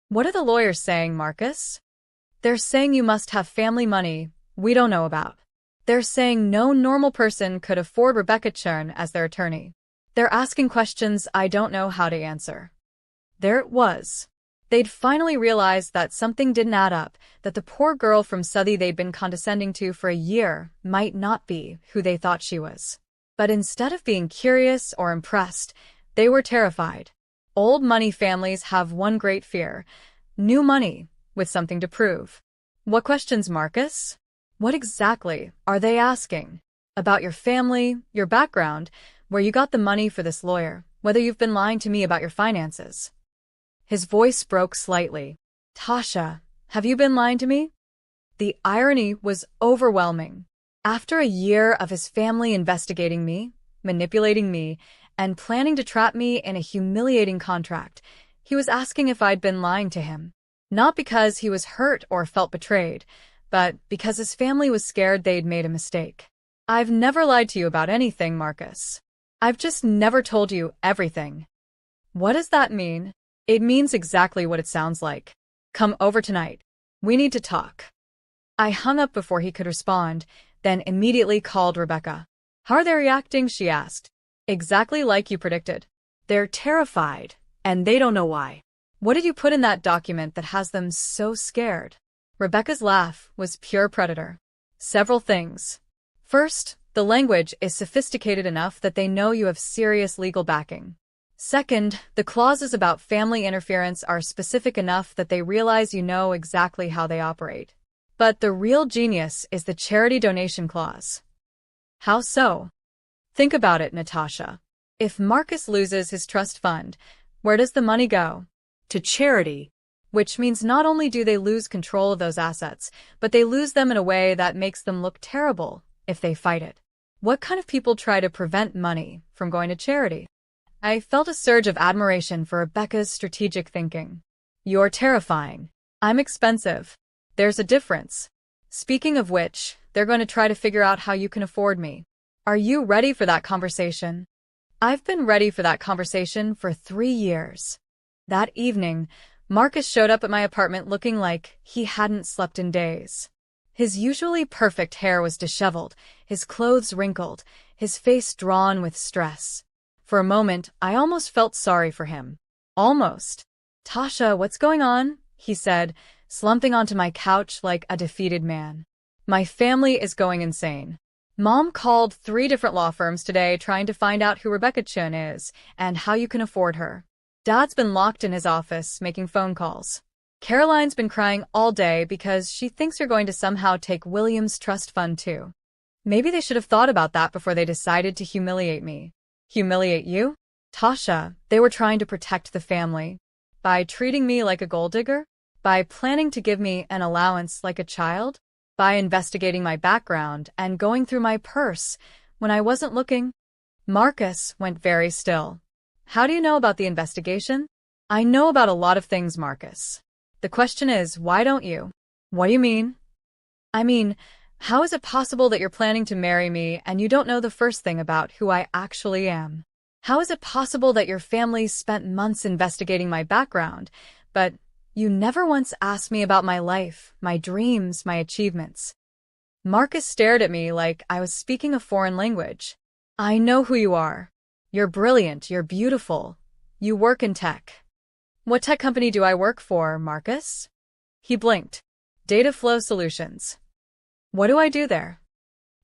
Speaker 1: What are the lawyers saying, Marcus? They're saying you must have family money we don't know about. They're saying no normal person could afford Rebecca Chern as their attorney. They're asking questions I don't know how to answer. There it was. They'd finally realized that something didn't add up, that the poor girl from Southie they'd been condescending to for a year might not be who they thought she was. But instead of being curious or impressed, they were terrified. Old money families have one great fear: new money, with something to prove. What questions, Marcus? What exactly are they asking? About your family, your background, where you got the money for this lawyer, whether you've been lying to me about your finances. His voice broke slightly. Tasha, have you been lying to me? The irony was overwhelming. After a year of his family investigating me, manipulating me, and planning to trap me in a humiliating contract, he was asking if I'd been lying to him. Not because he was hurt or felt betrayed, but because his family was scared they'd made a mistake. I've never lied to you about anything, Marcus. I've just never told you everything. What does that mean? It means exactly what it sounds like. Come over tonight. We need to talk. I hung up before he could respond, then immediately called Rebecca. How are they reacting? She asked. Exactly like you predicted. They're terrified, and they don't know why. What did you put in that document that has them so scared? Rebecca's laugh was pure predator. Several things. First, the language is sophisticated enough that they know you have serious legal backing. Second, the clauses about family interference are specific enough that they realize you know exactly how they operate. But the real genius is the charity donation clause. How so? Think about it, Natasha. If Marcus loses his trust fund, where does the money go? To charity. Which means not only do they lose control of those assets, but they lose them in a way that makes them look terrible if they fight it. What kind of people try to prevent money from going to charity? I felt a surge of admiration for Rebecca's strategic thinking. You're terrifying. I'm expensive. There's a difference. Speaking of which, they're going to try to figure out how you can afford me. Are you ready for that conversation? I've been ready for that conversation for 3 years. That evening, Marcus showed up at my apartment looking like he hadn't slept in days. His usually perfect hair was disheveled, his clothes wrinkled, his face drawn with stress. For a moment, I almost felt sorry for him. Almost. Tasha, what's going on? He said, slumping onto my couch like a defeated man. My family is going insane. Mom called 3 different law firms today trying to find out who Rebecca Chun is and how you can afford her. Dad's been locked in his office making phone calls. Caroline's been crying all day because she thinks you're going to somehow take William's trust fund too. Maybe they should have thought about that before they decided to humiliate me. Humiliate you? Tasha, they were trying to protect the family. By treating me like a gold digger? By planning to give me an allowance like a child? By investigating my background and going through my purse when I wasn't looking? Marcus went very still. How do you know about the investigation? I know about a lot of things, Marcus. The question is, why don't you? What do you mean? I mean, how is it possible that you're planning to marry me and you don't know the first thing about who I actually am? How is it possible that your family spent months investigating my background, but you never once asked me about my life, my dreams, my achievements? Marcus stared at me like I was speaking a foreign language. I know who you are. You're brilliant, you're beautiful. You work in tech. What tech company do I work for, Marcus? He blinked. Data Flow Solutions. What do I do there?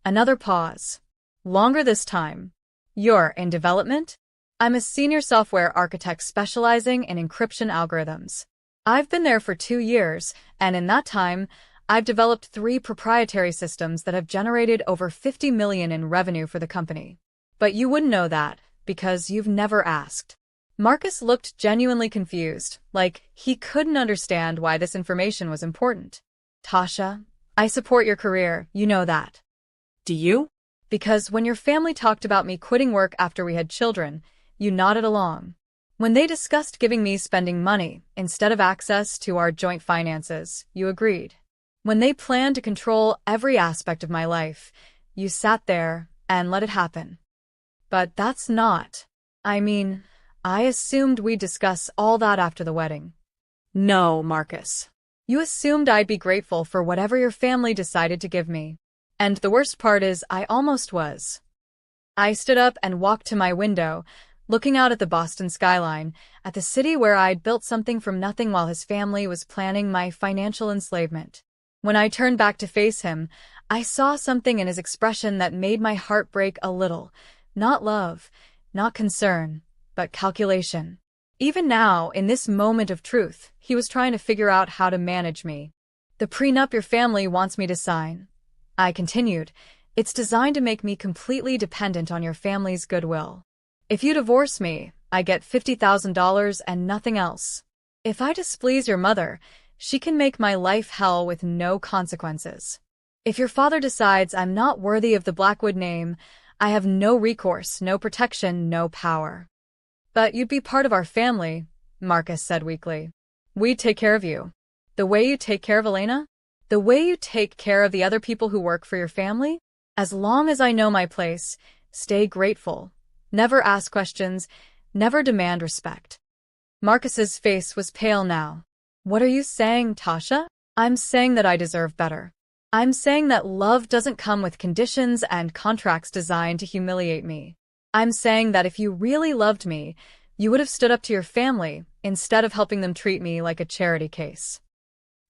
Speaker 1: Another pause. Longer this time. You're in development? I'm a senior software architect specializing in encryption algorithms. I've been there for 2 years, and in that time, I've developed 3 proprietary systems that have generated over 50 million in revenue for the company. But you wouldn't know that, because you've never asked. Marcus looked genuinely confused, like he couldn't understand why this information was important. Tasha, I support your career, you know that. Do you? Because when your family talked about me quitting work after we had children, you nodded along. When they discussed giving me spending money instead of access to our joint finances, you agreed. When they planned to control every aspect of my life, you sat there and let it happen. But that's not. I mean, I assumed we'd discuss all that after the wedding. No, Marcus. You assumed I'd be grateful for whatever your family decided to give me. And the worst part is I almost was. I stood up and walked to my window, looking out at the Boston skyline, at the city where I'd built something from nothing while his family was planning my financial enslavement. When I turned back to face him, I saw something in his expression that made my heart break a little. Not love, not concern, but calculation. Even now, in this moment of truth, he was trying to figure out how to manage me. The prenup your family wants me to sign. I continued, it's designed to make me completely dependent on your family's goodwill. If you divorce me, I get $50,000 and nothing else. If I displease your mother, she can make my life hell with no consequences. If your father decides I'm not worthy of the Blackwood name, I have no recourse, no protection, no power. But you'd be part of our family, Marcus said weakly. We'd take care of you. The way you take care of Elena? The way you take care of the other people who work for your family? As long as I know my place, stay grateful. Never ask questions, never demand respect. Marcus's face was pale now. What are you saying, Tasha? I'm saying that I deserve better. I'm saying that love doesn't come with conditions and contracts designed to humiliate me. I'm saying that if you really loved me, you would have stood up to your family instead of helping them treat me like a charity case.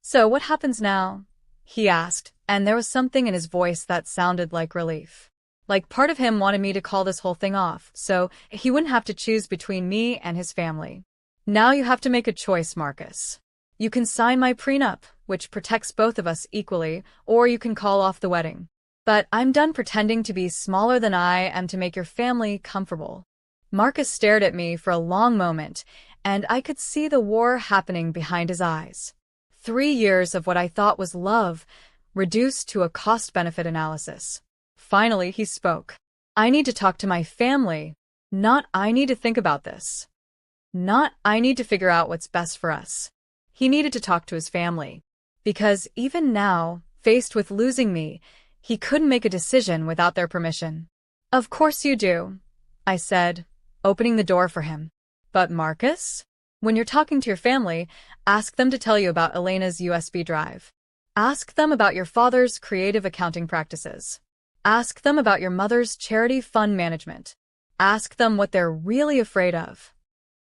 Speaker 1: So what happens now? He asked, and there was something in his voice that sounded like relief. Like part of him wanted me to call this whole thing off, so he wouldn't have to choose between me and his family. Now you have to make a choice, Marcus. You can sign my prenup, which protects both of us equally, or you can call off the wedding. But I'm done pretending to be smaller than I am to make your family comfortable. Marcus stared at me for a long moment, and I could see the war happening behind his eyes. 3 years of what I thought was love, reduced to a cost-benefit analysis. Finally, he spoke. I need to talk to my family, not I need to think about this. Not I need to figure out what's best for us. He needed to talk to his family. Because even now, faced with losing me, he couldn't make a decision without their permission. Of course you do, I said, opening the door for him. But Marcus? When you're talking to your family, ask them to tell you about Elena's USB drive. Ask them about your father's creative accounting practices. Ask them about your mother's charity fund management. Ask them what they're really afraid of.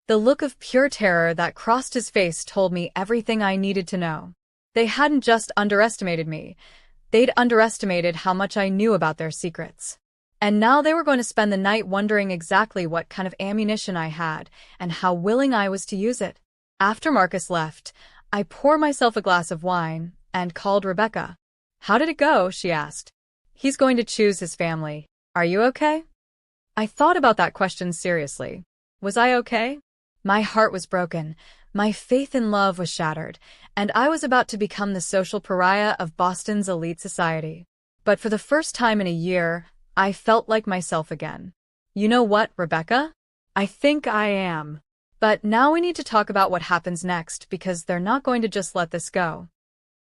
Speaker 1: The look of pure terror that crossed his face told me everything I needed to know. They hadn't just underestimated me. They'd underestimated how much I knew about their secrets. And now they were going to spend the night wondering exactly what kind of ammunition I had and how willing I was to use it. After Marcus left, I poured myself a glass of wine and called Rebecca. "How did it go?" she asked. "He's going to choose his family. Are you okay?" I thought about that question seriously. Was I okay? My heart was broken, my faith in love was shattered, and I was about to become the social pariah of Boston's elite society. But for the first time in a year, I felt like myself again. "You know what, Rebecca? I think I am. But now we need to talk about what happens next because they're not going to just let this go."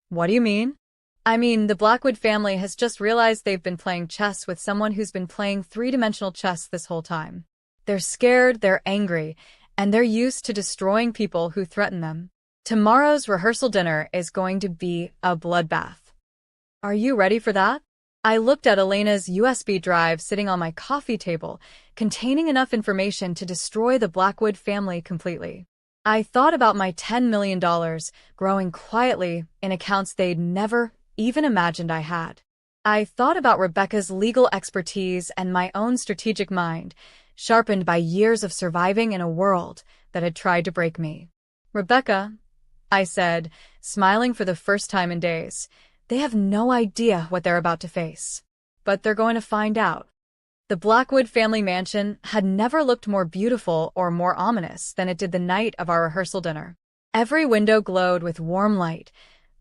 Speaker 1: "What do you mean?" "I mean, the Blackwood family has just realized they've been playing chess with someone who's been playing three-dimensional chess this whole time. They're scared, they're angry, and they're used to destroying people who threaten them. Tomorrow's rehearsal dinner is going to be a bloodbath." "Are you ready for that?" I looked at Elena's USB drive sitting on my coffee table, containing enough information to destroy the Blackwood family completely. I thought about my $10 million growing quietly in accounts they'd never even imagined I had. I thought about Rebecca's legal expertise and my own strategic mind, sharpened by years of surviving in a world that had tried to break me. "Rebecca," I said, smiling for the first time in days, "they have no idea what they're about to face. But they're going to find out." The Blackwood family mansion had never looked more beautiful or more ominous than it did the night of our rehearsal dinner. Every window glowed with warm light,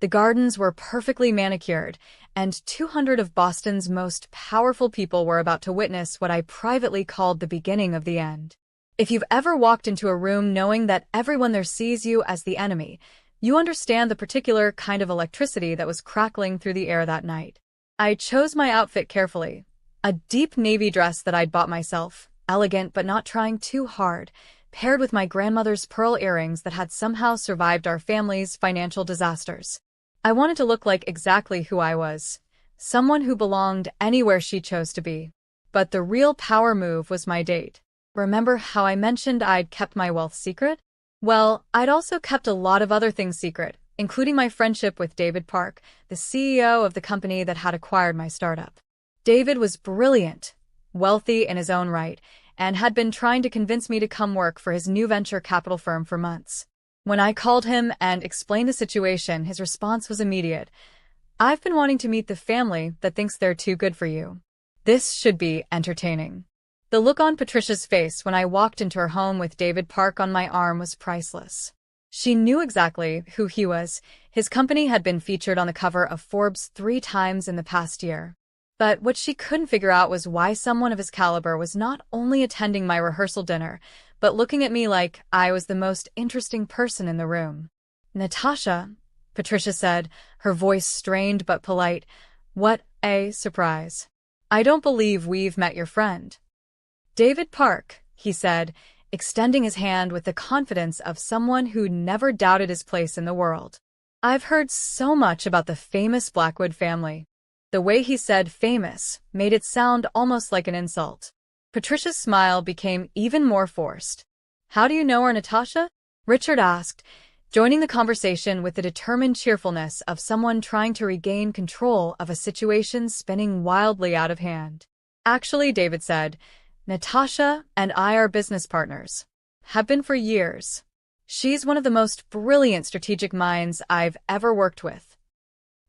Speaker 1: the gardens were perfectly manicured, and 200 of Boston's most powerful people were about to witness what I privately called the beginning of the end. If you've ever walked into a room knowing that everyone there sees you as the enemy, you understand the particular kind of electricity that was crackling through the air that night. I chose my outfit carefully. A deep navy dress that I'd bought myself, elegant but not trying too hard, paired with my grandmother's pearl earrings that had somehow survived our family's financial disasters. I wanted to look like exactly who I was, someone who belonged anywhere she chose to be. But the real power move was my date. Remember how I mentioned I'd kept my wealth secret? Well, I'd also kept a lot of other things secret, including my friendship with David Park, the CEO of the company that had acquired my startup. David was brilliant, wealthy in his own right, and had been trying to convince me to come work for his new venture capital firm for months. When I called him and explained the situation, his response was immediate. "I've been wanting to meet the family that thinks they're too good for you. This should be entertaining." The look on Patricia's face when I walked into her home with David Park on my arm was priceless. She knew exactly who he was. His company had been featured on the cover of Forbes 3 times in the past year. But what she couldn't figure out was why someone of his caliber was not only attending my rehearsal dinner, but looking at me like I was the most interesting person in the room. "Natasha," Patricia said, her voice strained but polite, "what a surprise. I don't believe we've met your friend." "David Park," he said, extending his hand with the confidence of someone who never doubted his place in the world. "I've heard so much about the famous Blackwood family." The way he said famous made it sound almost like an insult. Patricia's smile became even more forced. "How do you know her, Natasha?" Richard asked, joining the conversation with the determined cheerfulness of someone trying to regain control of a situation spinning wildly out of hand. "Actually," David said, "Natasha and I are business partners. Have been for years. She's one of the most brilliant strategic minds I've ever worked with."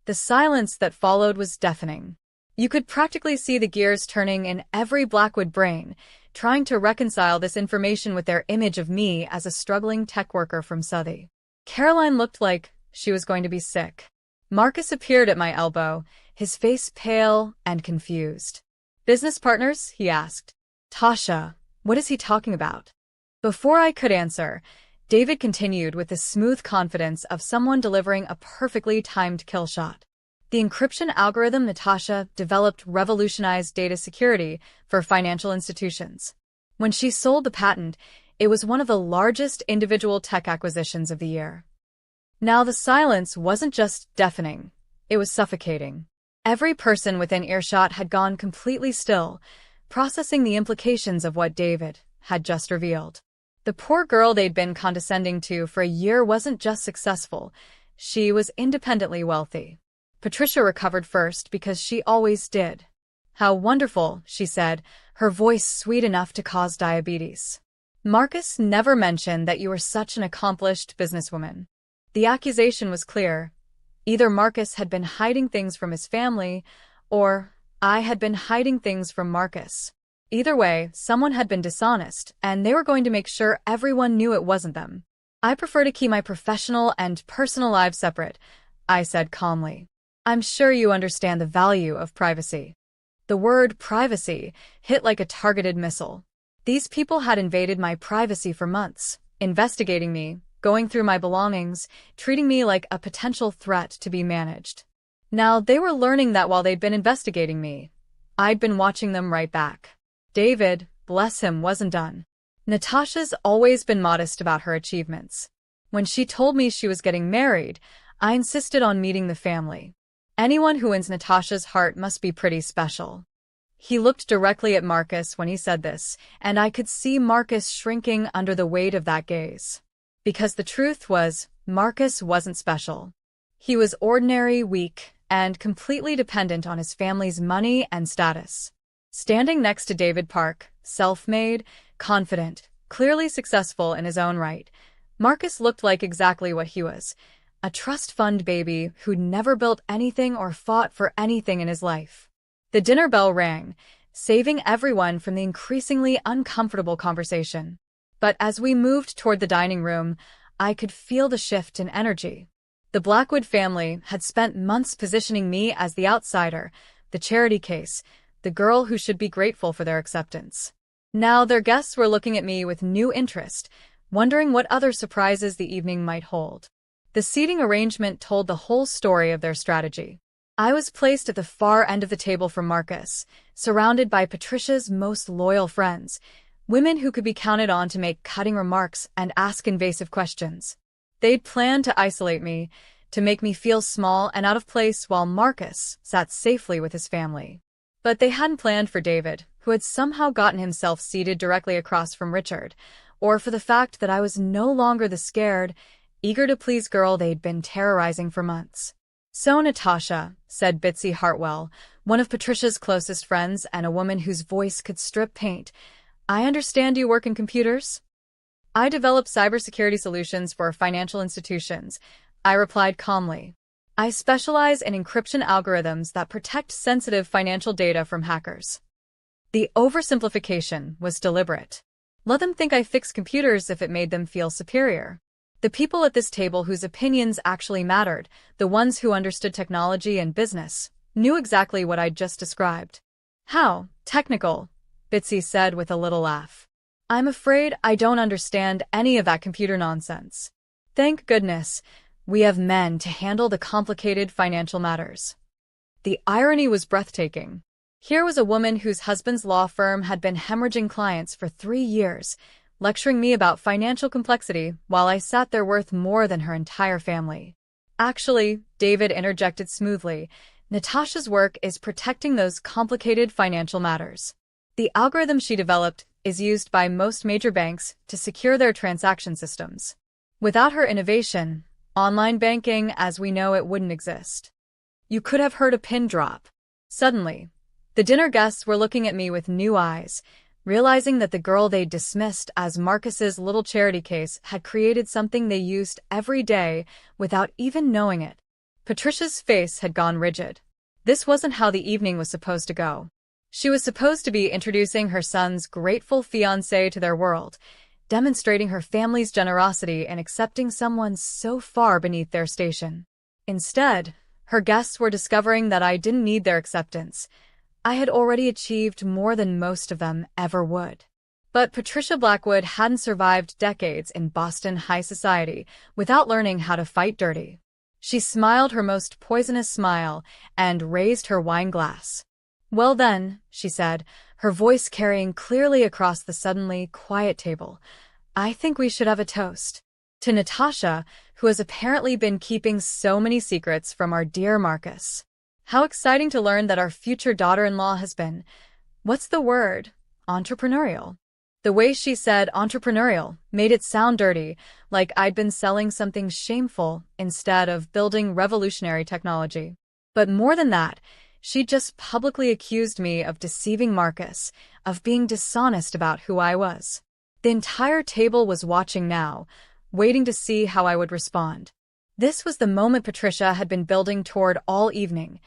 Speaker 1: The silence that followed was deafening. You could practically see the gears turning in every Blackwood brain, trying to reconcile this information with their image of me as a struggling tech worker from Southie. Caroline looked like she was going to be sick. Marcus appeared at my elbow, his face pale and confused. "Business partners?" he asked. "Tasha, what is he talking about?" Before I could answer, David continued with the smooth confidence of someone delivering a perfectly timed kill shot. "The encryption algorithm Natasha developed revolutionized data security for financial institutions. When she sold the patent, it was one of the largest individual tech acquisitions of the year." Now the silence wasn't just deafening, it was suffocating. Every person within earshot had gone completely still, processing the implications of what David had just revealed. The poor girl they'd been condescending to for a year wasn't just successful, she was independently wealthy. Patricia recovered first because she always did. How wonderful, she said, her voice sweet enough to cause diabetes. Marcus never mentioned that you were such an accomplished businesswoman. The accusation was clear. Either Marcus had been hiding things from his family, or I had been hiding things from Marcus. Either way, someone had been dishonest, and they were going to make sure everyone knew it wasn't them. I prefer to keep my professional and personal lives separate, I said calmly. I'm sure you understand the value of privacy. The word privacy hit like a targeted missile. These people had invaded my privacy for months, investigating me, going through my belongings, treating me like a potential threat to be managed. Now they were learning that while they'd been investigating me, I'd been watching them right back. David, bless him, wasn't done. Natasha's always been modest about her achievements. When she told me she was getting married, I insisted on meeting the family. Anyone who wins Natasha's heart must be pretty special. He looked directly at Marcus when he said this, and I could see Marcus shrinking under the weight of that gaze. Because the truth was, Marcus wasn't special. He was ordinary, weak, and completely dependent on his family's money and status. Standing next to David Park, self-made, confident, clearly successful in his own right, Marcus looked like exactly what he was, a trust fund baby who'd never built anything or fought for anything in his life. The dinner bell rang, saving everyone from the increasingly uncomfortable conversation. But as we moved toward the dining room, I could feel the shift in energy. The Blackwood family had spent months positioning me as the outsider, the charity case, the girl who should be grateful for their acceptance. Now their guests were looking at me with new interest, wondering what other surprises the evening might hold. The seating arrangement told the whole story of their strategy. I was placed at the far end of the table from Marcus, surrounded by Patricia's most loyal friends, women who could be counted on to make cutting remarks and ask invasive questions. They'd planned to isolate me, to make me feel small and out of place while Marcus sat safely with his family. But they hadn't planned for David, who had somehow gotten himself seated directly across from Richard, or for the fact that I was no longer the scared, eager-to-please girl they'd been terrorizing for months. "So, Natasha," said Bitsy Hartwell, one of Patricia's closest friends and a woman whose voice could strip paint, "I understand you work in computers?" "I develop cybersecurity solutions for financial institutions," I replied calmly. "I specialize in encryption algorithms that protect sensitive financial data from hackers." The oversimplification was deliberate. Let them think I fix computers if it made them feel superior. The people at this table whose opinions actually mattered, the ones who understood technology and business, knew exactly what I'd just described. "How technical," Bitsy said with a little laugh. "I'm afraid I don't understand any of that computer nonsense. Thank goodness, we have men to handle the complicated financial matters." The irony was breathtaking. Here was a woman whose husband's law firm had been hemorrhaging clients for 3 years, lecturing me about financial complexity while I sat there worth more than her entire family. "Actually," David interjected smoothly, "Natasha's work is protecting those complicated financial matters. The algorithm she developed is used by most major banks to secure their transaction systems. Without her innovation, online banking as we know it wouldn't exist." You could have heard a pin drop. Suddenly, the dinner guests were looking at me with new eyes, realizing that the girl they'd dismissed as Marcus's little charity case had created something they used every day without even knowing it. Patricia's face had gone rigid. This wasn't how the evening was supposed to go. She was supposed to be introducing her son's grateful fiancé to their world, demonstrating her family's generosity in accepting someone so far beneath their station. Instead, her guests were discovering that I didn't need their acceptance. I had already achieved more than most of them ever would. But Patricia Blackwood hadn't survived decades in Boston high society without learning how to fight dirty. She smiled her most poisonous smile and raised her wine glass. "Well then," she said, her voice carrying clearly across the suddenly quiet table, "I think we should have a toast. To Natasha, who has apparently been keeping so many secrets from our dear Marcus. How exciting to learn that our future daughter-in-law has been, what's the word, entrepreneurial." The way she said entrepreneurial made it sound dirty, like I'd been selling something shameful instead of building revolutionary technology. But more than that, she just publicly accused me of deceiving Marcus, of being dishonest about who I was. The entire table was watching now, waiting to see how I would respond. This was the moment Patricia had been building toward all evening,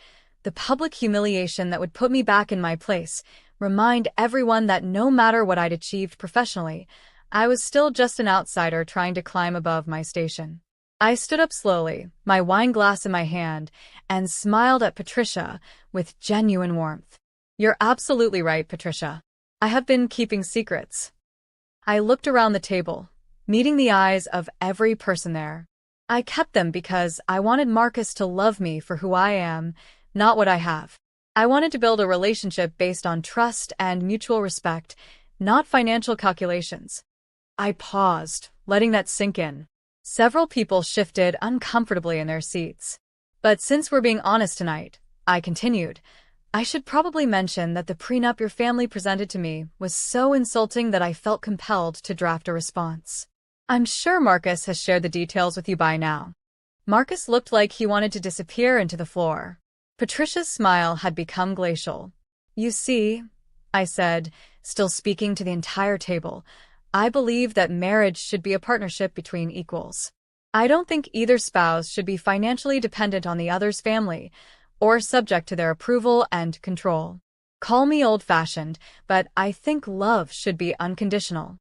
Speaker 1: the public humiliation that would put me back in my place, remind everyone that no matter what I'd achieved professionally, I was still just an outsider trying to climb above my station. I stood up slowly, my wine glass in my hand, and smiled at Patricia with genuine warmth. "You're absolutely right, Patricia. I have been keeping secrets." I looked around the table, meeting the eyes of every person there. I kept them because I wanted Marcus to love me for who I am, not what I have. I wanted to build a relationship based on trust and mutual respect, not financial calculations. I paused, letting that sink in. Several people shifted uncomfortably in their seats. "But since we're being honest tonight," I continued, "I should probably mention that the prenup your family presented to me was so insulting that I felt compelled to draft a response. I'm sure Marcus has shared the details with you by now." Marcus looked like he wanted to disappear into the floor. Patricia's smile had become glacial. "You see," I said, still speaking to the entire table, "I believe that marriage should be a partnership between equals. I don't think either spouse should be financially dependent on the other's family, or subject to their approval and control. Call me old-fashioned, but I think love should be unconditional."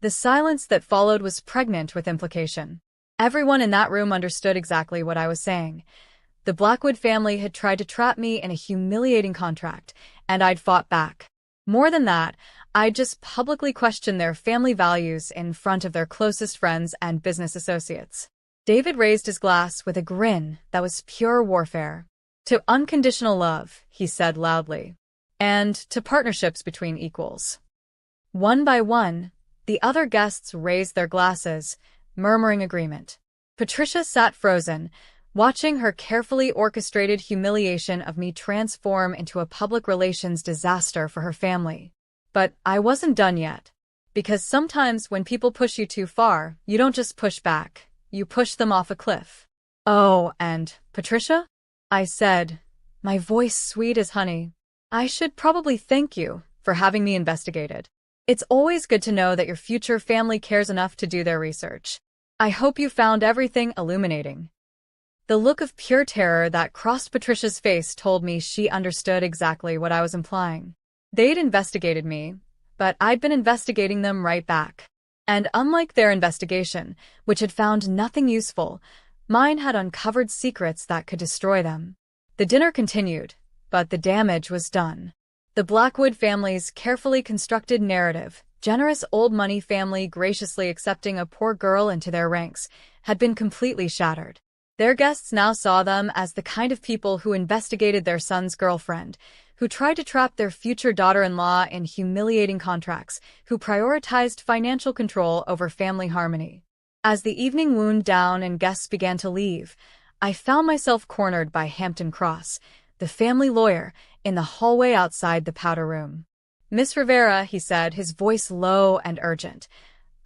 Speaker 1: The silence that followed was pregnant with implication. Everyone in that room understood exactly what I was saying. The Blackwood family had tried to trap me in a humiliating contract, and I'd fought back. More than that, I'd just publicly questioned their family values in front of their closest friends and business associates. David raised his glass with a grin that was pure warfare. "To unconditional love," he said loudly, "and to partnerships between equals." One by one, the other guests raised their glasses, murmuring agreement. Patricia sat frozen, watching her carefully orchestrated humiliation of me transform into a public relations disaster for her family. But I wasn't done yet. Because sometimes when people push you too far, you don't just push back, you push them off a cliff. "Oh, and Patricia?" I said, my voice sweet as honey. "I should probably thank you for having me investigated. It's always good to know that your future family cares enough to do their research. I hope you found everything illuminating." The look of pure terror that crossed Patricia's face told me she understood exactly what I was implying. They'd investigated me, but I'd been investigating them right back. And unlike their investigation, which had found nothing useful, mine had uncovered secrets that could destroy them. The dinner continued, but the damage was done. The Blackwood family's carefully constructed narrative, generous old money family graciously accepting a poor girl into their ranks, had been completely shattered. Their guests now saw them as the kind of people who investigated their son's girlfriend, who tried to trap their future daughter-in-law in humiliating contracts, who prioritized financial control over family harmony. As the evening wound down and guests began to leave, I found myself cornered by Hampton Cross, the family lawyer, in the hallway outside the powder room. "Miss Rivera," he said, his voice low and urgent,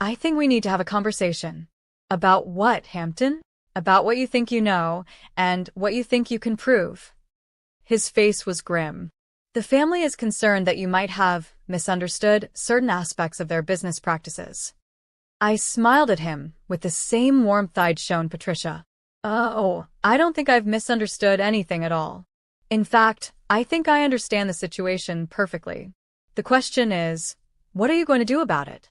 Speaker 1: "I think we need to have a conversation." "About what, Hampton?" "About what you think you know, and what you think you can prove." His face was grim. "The family is concerned that you might have misunderstood certain aspects of their business practices." I smiled at him with the same warmth I'd shown Patricia. "Oh, I don't think I've misunderstood anything at all. In fact, I think I understand the situation perfectly. The question is, what are you going to do about it?"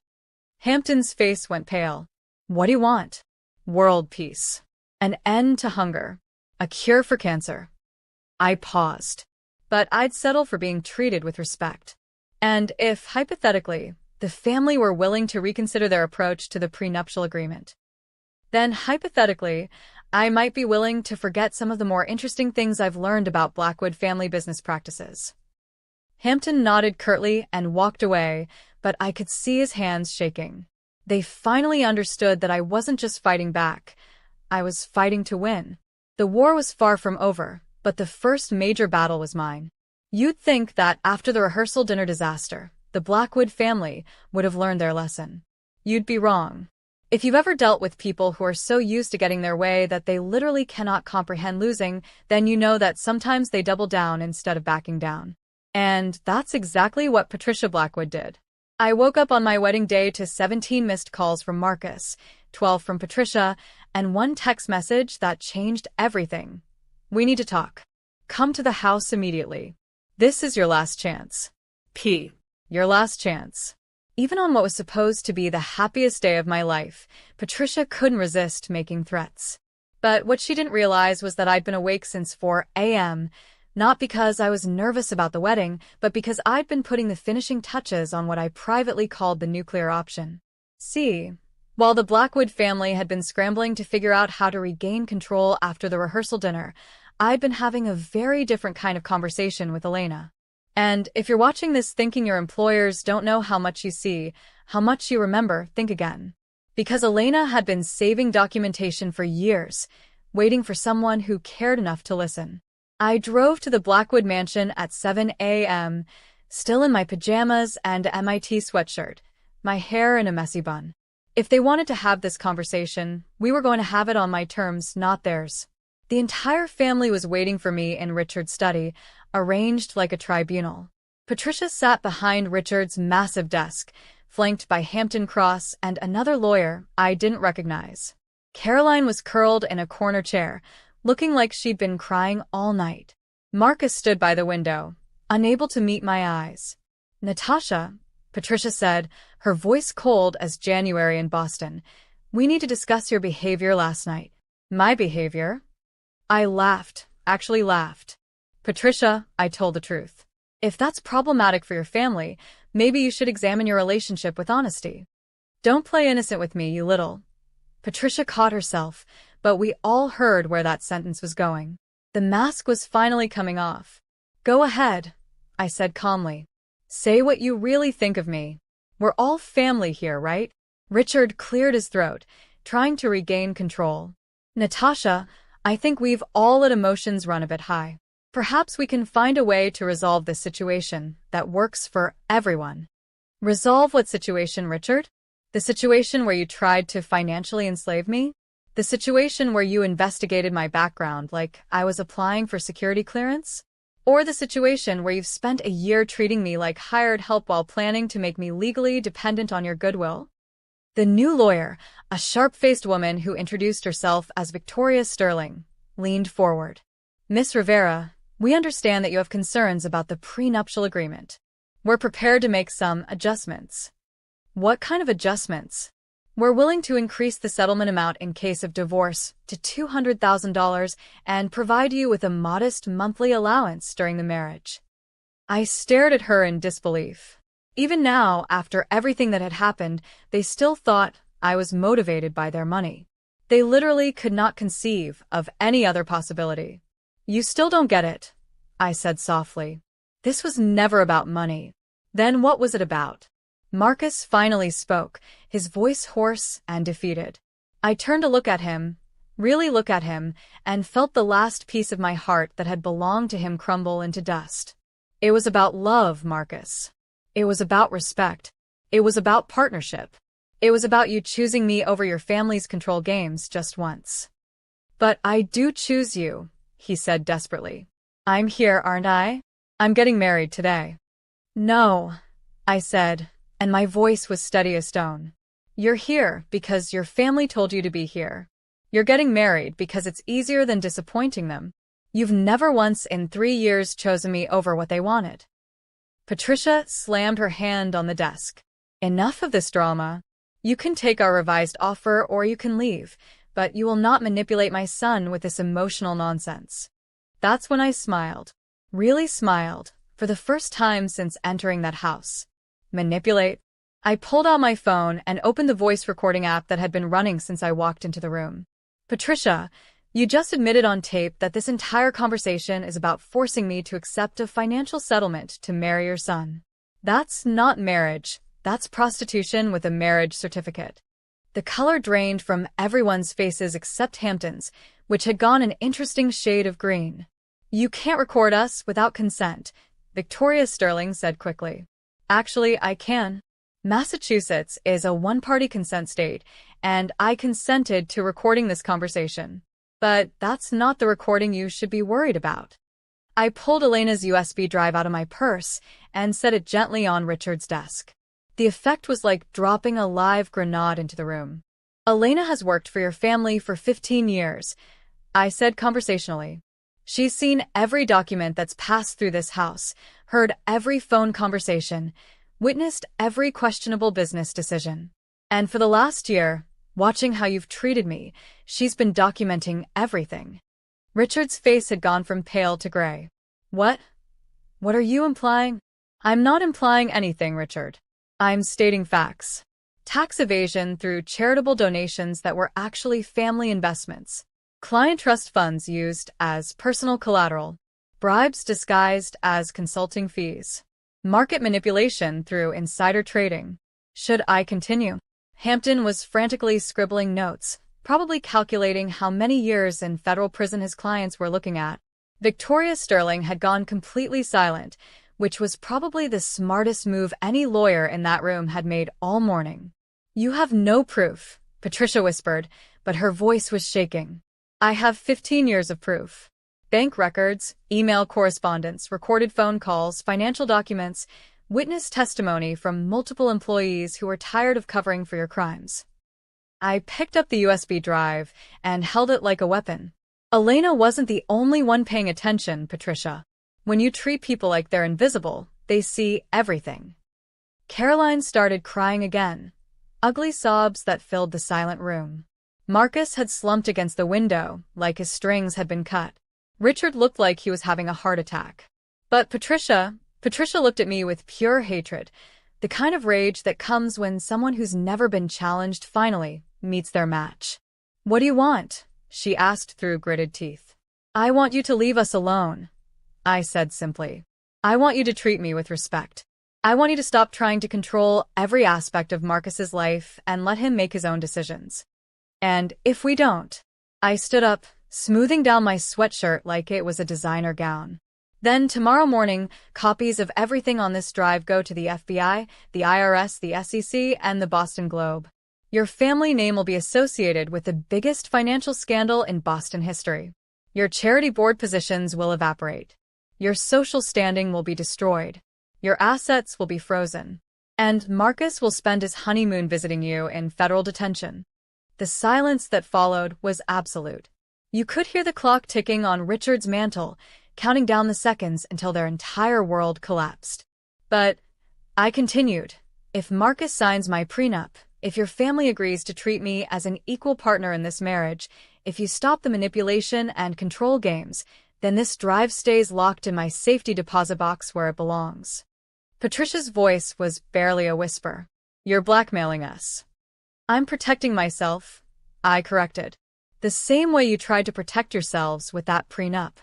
Speaker 1: Hampton's face went pale. "What do you want?" "World peace. An end to hunger. A cure for cancer." I paused. But I'd settle for being treated with respect. And if, hypothetically, the family were willing to reconsider their approach to the prenuptial agreement, then, hypothetically, I might be willing to forget some of the more interesting things I've learned about Blackwood family business practices. Hampton nodded curtly and walked away, but I could see his hands shaking. They finally understood that I wasn't just fighting back. I was fighting to win. The war was far from over, but the first major battle was mine. You'd think that after the rehearsal dinner disaster, the Blackwood family would have learned their lesson. You'd be wrong. If you've ever dealt with people who are so used to getting their way that they literally cannot comprehend losing, then you know that sometimes they double down instead of backing down. And that's exactly what Patricia Blackwood did. I woke up on my wedding day to 17 missed calls from Marcus, 12 from Patricia, and one text message that changed everything. We need to talk. Come to the house immediately. This is your last chance. P. Your last chance. Even on what was supposed to be the happiest day of my life, Patricia couldn't resist making threats. But what she didn't realize was that I'd been awake since 4 a.m., not because I was nervous about the wedding, but because I'd been putting the finishing touches on what I privately called the nuclear option. See, while the Blackwood family had been scrambling to figure out how to regain control after the rehearsal dinner, I'd been having a very different kind of conversation with Elena. And if you're watching this thinking your employers don't know how much you see, how much you remember, think again. Because Elena had been saving documentation for years, waiting for someone who cared enough to listen. I drove to the Blackwood mansion at 7 a.m., still in my pajamas and MIT sweatshirt, my hair in a messy bun. If they wanted to have this conversation, we were going to have it on my terms, not theirs. The entire family was waiting for me in Richard's study, arranged like a tribunal. Patricia sat behind Richard's massive desk, flanked by Hampton Cross and another lawyer I didn't recognize. Caroline was curled in a corner chair, looking like she'd been crying all night. Marcus stood by the window, unable to meet my eyes. Natasha, Patricia said, her voice cold as January in Boston, we need to discuss your behavior last night. My behavior? I laughed, actually laughed. Patricia, I told the truth. If that's problematic for your family, maybe you should examine your relationship with honesty. Don't play innocent with me, you little. Patricia caught herself, but we all heard where that sentence was going. The mask was finally coming off. Go ahead, I said calmly. Say what you really think of me. We're all family here, right? Richard cleared his throat, trying to regain control. Natasha, I think we've all let emotions run a bit high. Perhaps we can find a way to resolve this situation that works for everyone. Resolve what situation, Richard? The situation where you tried to financially enslave me? The situation where you investigated my background like I was applying for security clearance? Or the situation where you've spent a year treating me like hired help while planning to make me legally dependent on your goodwill? The new lawyer, a sharp-faced woman who introduced herself as Victoria Sterling, leaned forward. Miss Rivera, we understand that you have concerns about the prenuptial agreement. We're prepared to make some adjustments. What kind of adjustments? We're willing to increase the settlement amount in case of divorce to $200,000 and provide you with a modest monthly allowance during the marriage. I stared at her in disbelief. Even now, after everything that had happened, they still thought I was motivated by their money. They literally could not conceive of any other possibility. You still don't get it, I said softly. This was never about money. Then what was it about? Marcus finally spoke, his voice hoarse and defeated. I turned to look at him, really look at him, and felt the last piece of my heart that had belonged to him crumble into dust. It was about love, Marcus. It was about respect. It was about partnership. It was about you choosing me over your family's control games just once. But I do choose you, he said desperately. I'm here, aren't I? I'm getting married today. No, I said, and my voice was steady as stone. You're here because your family told you to be here. You're getting married because it's easier than disappointing them. You've never once in 3 years chosen me over what they wanted. Patricia slammed her hand on the desk. Enough of this drama. You can take our revised offer or you can leave, but you will not manipulate my son with this emotional nonsense. That's when I smiled. Really smiled, for the first time since entering that house. Manipulate? I pulled out my phone and opened the voice recording app that had been running since I walked into the room. Patricia, you just admitted on tape that this entire conversation is about forcing me to accept a financial settlement to marry your son. That's not marriage. That's prostitution with a marriage certificate. The color drained from everyone's faces except Hampton's, which had gone an interesting shade of green. You can't record us without consent, Victoria Sterling said quickly. Actually, I can. Massachusetts is a one-party consent state, and I consented to recording this conversation. But that's not the recording you should be worried about. I pulled Elena's USB drive out of my purse and set it gently on Richard's desk. The effect was like dropping a live grenade into the room. Elena has worked for your family for 15 years, I said conversationally. She's seen every document that's passed through this house, heard every phone conversation, witnessed every questionable business decision. And for the last year, watching how you've treated me, she's been documenting everything. Richard's face had gone from pale to gray. What? What are you implying? I'm not implying anything, Richard. I'm stating facts. Tax evasion through charitable donations that were actually family investments. Client trust funds used as personal collateral. Bribes disguised as consulting fees. Market manipulation through insider trading. Should I continue? Hampton was frantically scribbling notes, probably calculating how many years in federal prison his clients were looking at. Victoria Sterling had gone completely silent, which was probably the smartest move any lawyer in that room had made all morning. You have no proof, Patricia whispered, but her voice was shaking. I have 15 years of proof. Bank records, email correspondence, recorded phone calls, financial documents, witness testimony from multiple employees who were tired of covering for your crimes. I picked up the USB drive and held it like a weapon. Elena wasn't the only one paying attention, Patricia. When you treat people like they're invisible, they see everything. Caroline started crying again. Ugly sobs that filled the silent room. Marcus had slumped against the window, like his strings had been cut. Richard looked like he was having a heart attack. But Patricia looked at me with pure hatred, the kind of rage that comes when someone who's never been challenged finally meets their match. What do you want? She asked through gritted teeth. I want you to leave us alone, I said simply. I want you to treat me with respect. I want you to stop trying to control every aspect of Marcus's life and let him make his own decisions. And if we don't, I stood up, smoothing down my sweatshirt like it was a designer gown. Then tomorrow morning, copies of everything on this drive go to the FBI, the IRS, the SEC, and the Boston Globe. Your family name will be associated with the biggest financial scandal in Boston history. Your charity board positions will evaporate. Your social standing will be destroyed. Your assets will be frozen. And Marcus will spend his honeymoon visiting you in federal detention. The silence that followed was absolute. You could hear the clock ticking on Richard's mantle, counting down the seconds until their entire world collapsed. But I continued. If Marcus signs my prenup, if your family agrees to treat me as an equal partner in this marriage, if you stop the manipulation and control games, then this drive stays locked in my safety deposit box where it belongs. Patricia's voice was barely a whisper. You're blackmailing us. I'm protecting myself, I corrected. The same way you tried to protect yourselves with that prenup.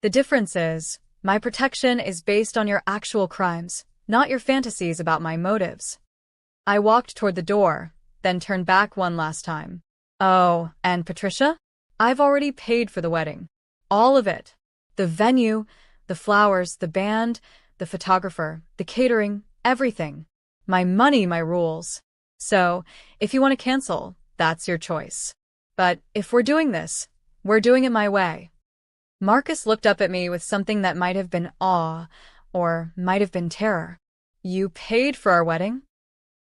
Speaker 1: The difference is, my protection is based on your actual crimes, not your fantasies about my motives. I walked toward the door, then turned back one last time. Oh, and Patricia? I've already paid for the wedding. All of it. The venue, the flowers, the band, the photographer, the catering, everything. My money, my rules. So, if you want to cancel, that's your choice. But if we're doing this, we're doing it my way. Marcus looked up at me with something that might have been awe, or might have been terror. You paid for our wedding?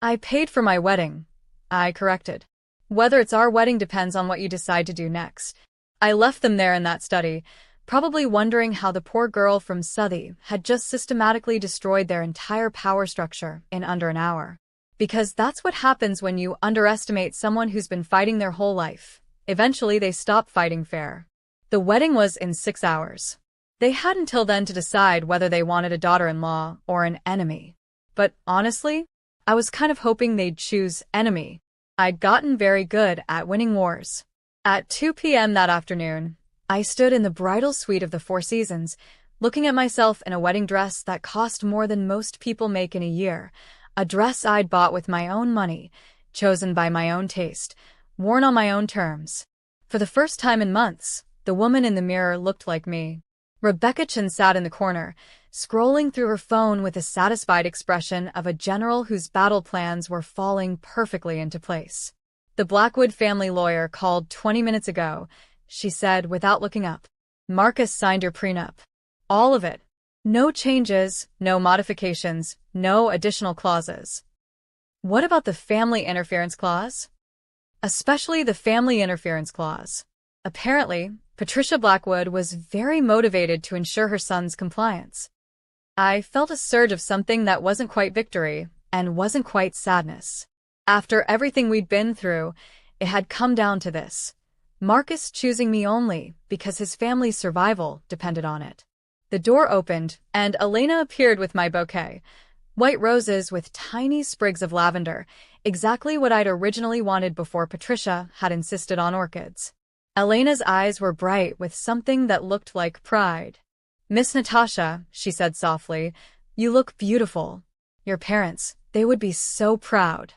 Speaker 1: I paid for my wedding, I corrected. Whether it's our wedding depends on what you decide to do next. I left them there in that study, probably wondering how the poor girl from Southie had just systematically destroyed their entire power structure in under an hour. Because that's what happens when you underestimate someone who's been fighting their whole life. Eventually they stop fighting fair. The wedding was in 6 hours. They had until then to decide whether they wanted a daughter-in-law or an enemy. But honestly, I was kind of hoping they'd choose enemy. I'd gotten very good at winning wars. At 2 p.m. that afternoon, I stood in the bridal suite of the Four Seasons, looking at myself in a wedding dress that cost more than most people make in a year. A dress I'd bought with my own money, chosen by my own taste, worn on my own terms. For the first time in months, the woman in the mirror looked like me. Rebecca Chin sat in the corner, scrolling through her phone with the satisfied expression of a general whose battle plans were falling perfectly into place. The Blackwood family lawyer called 20 minutes ago, she said without looking up. Marcus signed your prenup. All of it. No changes, no modifications, no additional clauses. What about the family interference clause? Especially the family interference clause. Apparently, Patricia Blackwood was very motivated to ensure her son's compliance. I felt a surge of something that wasn't quite victory and wasn't quite sadness. After everything we'd been through, it had come down to this. Marcus choosing me only because his family's survival depended on it. The door opened, and Elena appeared with my bouquet. White roses with tiny sprigs of lavender, exactly what I'd originally wanted before Patricia had insisted on orchids. Elena's eyes were bright with something that looked like pride. Miss Natasha, she said softly, you look beautiful. Your parents, they would be so proud.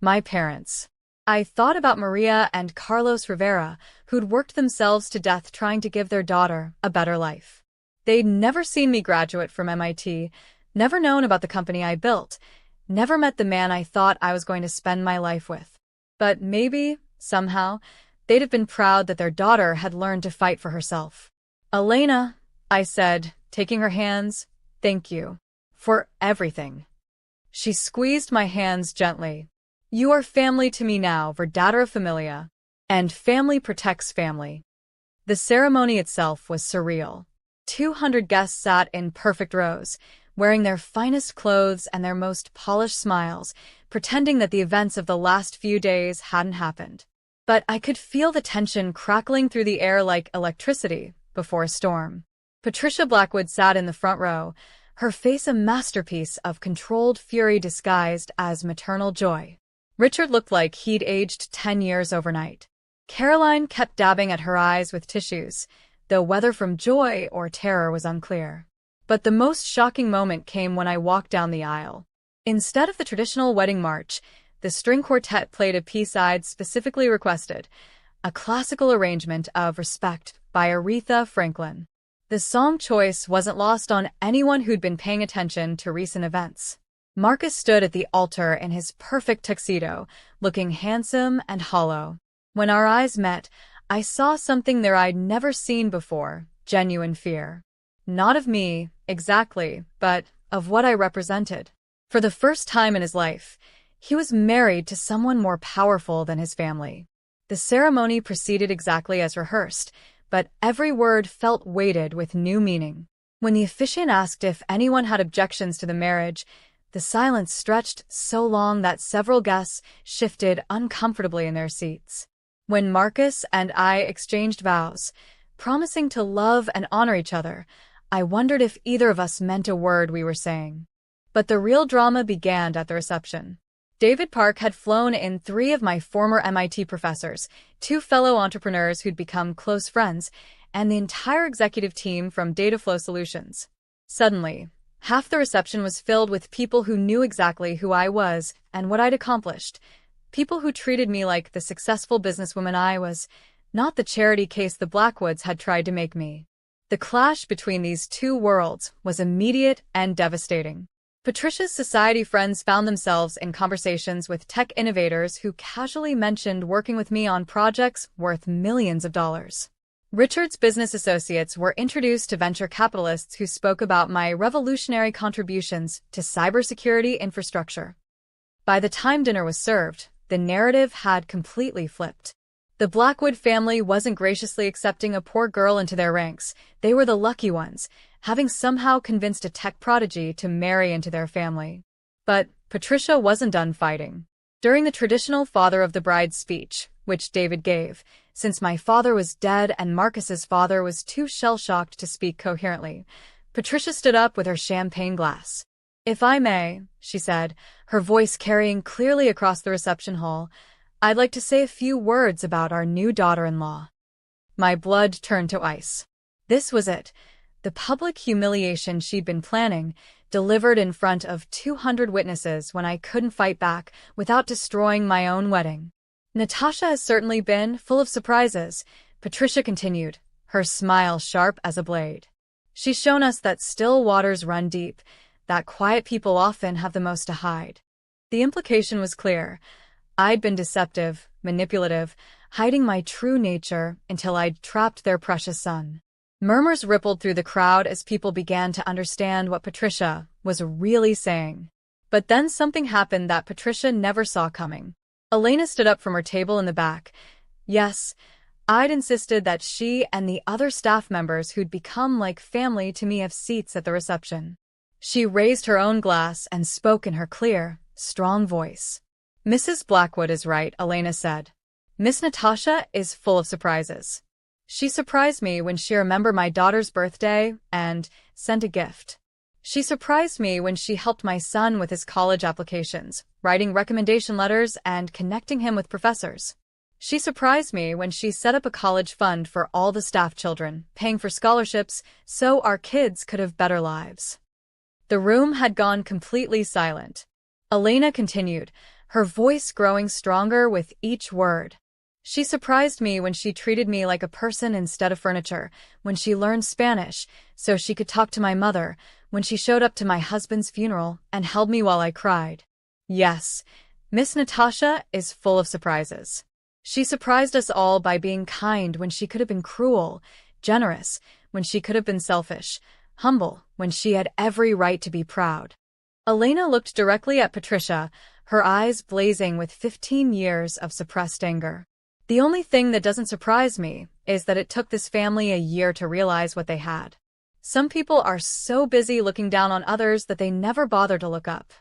Speaker 1: My parents. I thought about Maria and Carlos Rivera, who'd worked themselves to death trying to give their daughter a better life. They'd never seen me graduate from MIT, never known about the company I built, never met the man I thought I was going to spend my life with. But maybe, somehow, they'd have been proud that their daughter had learned to fight for herself. Elena, I said, taking her hands, thank you. For everything. She squeezed my hands gently. You are family to me now, verdadera familia. And family protects family. The ceremony itself was surreal. 200 guests sat in perfect rows, wearing their finest clothes and their most polished smiles, pretending that the events of the last few days hadn't happened. But I could feel the tension crackling through the air like electricity before a storm. Patricia Blackwood sat in the front row, her face a masterpiece of controlled fury disguised as maternal joy. Richard looked like he'd aged 10 years overnight. Caroline kept dabbing at her eyes with tissues, though whether from joy or terror was unclear. But the most shocking moment came when I walked down the aisle. Instead of the traditional wedding march, the string quartet played a piece I'd specifically requested, a classical arrangement of Respect by Aretha Franklin. The song choice wasn't lost on anyone who'd been paying attention to recent events. Marcus stood at the altar in his perfect tuxedo, looking handsome and hollow. When our eyes met, I saw something there I'd never seen before, genuine fear. Not of me, exactly, but of what I represented. For the first time in his life, he was married to someone more powerful than his family. The ceremony proceeded exactly as rehearsed, but every word felt weighted with new meaning. When the officiant asked if anyone had objections to the marriage, the silence stretched so long that several guests shifted uncomfortably in their seats. When Marcus and I exchanged vows, promising to love and honor each other, I wondered if either of us meant a word we were saying. But the real drama began at the reception. David Park had flown in 3 of my former MIT professors, 2 fellow entrepreneurs who'd become close friends, and the entire executive team from Dataflow Solutions. Suddenly, half the reception was filled with people who knew exactly who I was and what I'd accomplished. People who treated me like the successful businesswoman I was, not the charity case the Blackwoods had tried to make me. The clash between these two worlds was immediate and devastating. Patricia's society friends found themselves in conversations with tech innovators who casually mentioned working with me on projects worth millions of dollars. Richard's business associates were introduced to venture capitalists who spoke about my revolutionary contributions to cybersecurity infrastructure. By the time dinner was served, the narrative had completely flipped. The Blackwood family wasn't graciously accepting a poor girl into their ranks. They were the lucky ones, having somehow convinced a tech prodigy to marry into their family. But Patricia wasn't done fighting. During the traditional father of the bride speech, which David gave, since my father was dead and Marcus's father was too shell-shocked to speak coherently, Patricia stood up with her champagne glass. If I may, she said, her voice carrying clearly across the reception hall, I'd like to say a few words about our new daughter-in-law. My blood turned to ice. This was it. The public humiliation she'd been planning, delivered in front of 200 witnesses when I couldn't fight back without destroying my own wedding. Natasha has certainly been full of surprises, Patricia continued, her smile sharp as a blade. She's shown us that still waters run deep, that quiet people often have the most to hide. The implication was clear. I'd been deceptive, manipulative, hiding my true nature until I'd trapped their precious son. Murmurs rippled through the crowd as people began to understand what Patricia was really saying. But then something happened that Patricia never saw coming. Elena stood up from her table in the back. Yes, I'd insisted that she and the other staff members who'd become like family to me have seats at the reception. She raised her own glass and spoke in her clear, strong voice. "Mrs. Blackwood is right," Elena said. "Miss Natasha is full of surprises. She surprised me when she remembered my daughter's birthday and sent a gift. She surprised me when she helped my son with his college applications, writing recommendation letters and connecting him with professors. She surprised me when she set up a college fund for all the staff children, paying for scholarships so our kids could have better lives." The room had gone completely silent. Elena continued, her voice growing stronger with each word. "She surprised me when she treated me like a person instead of furniture, when she learned Spanish so she could talk to my mother, when she showed up to my husband's funeral and held me while I cried. Yes, Miss Natasha is full of surprises. She surprised us all by being kind when she could have been cruel, generous when she could have been selfish, humble when she had every right to be proud." Elena looked directly at Patricia, her eyes blazing with 15 years of suppressed anger. "The only thing that doesn't surprise me is that it took this family a year to realize what they had. Some people are so busy looking down on others that they never bother to look up."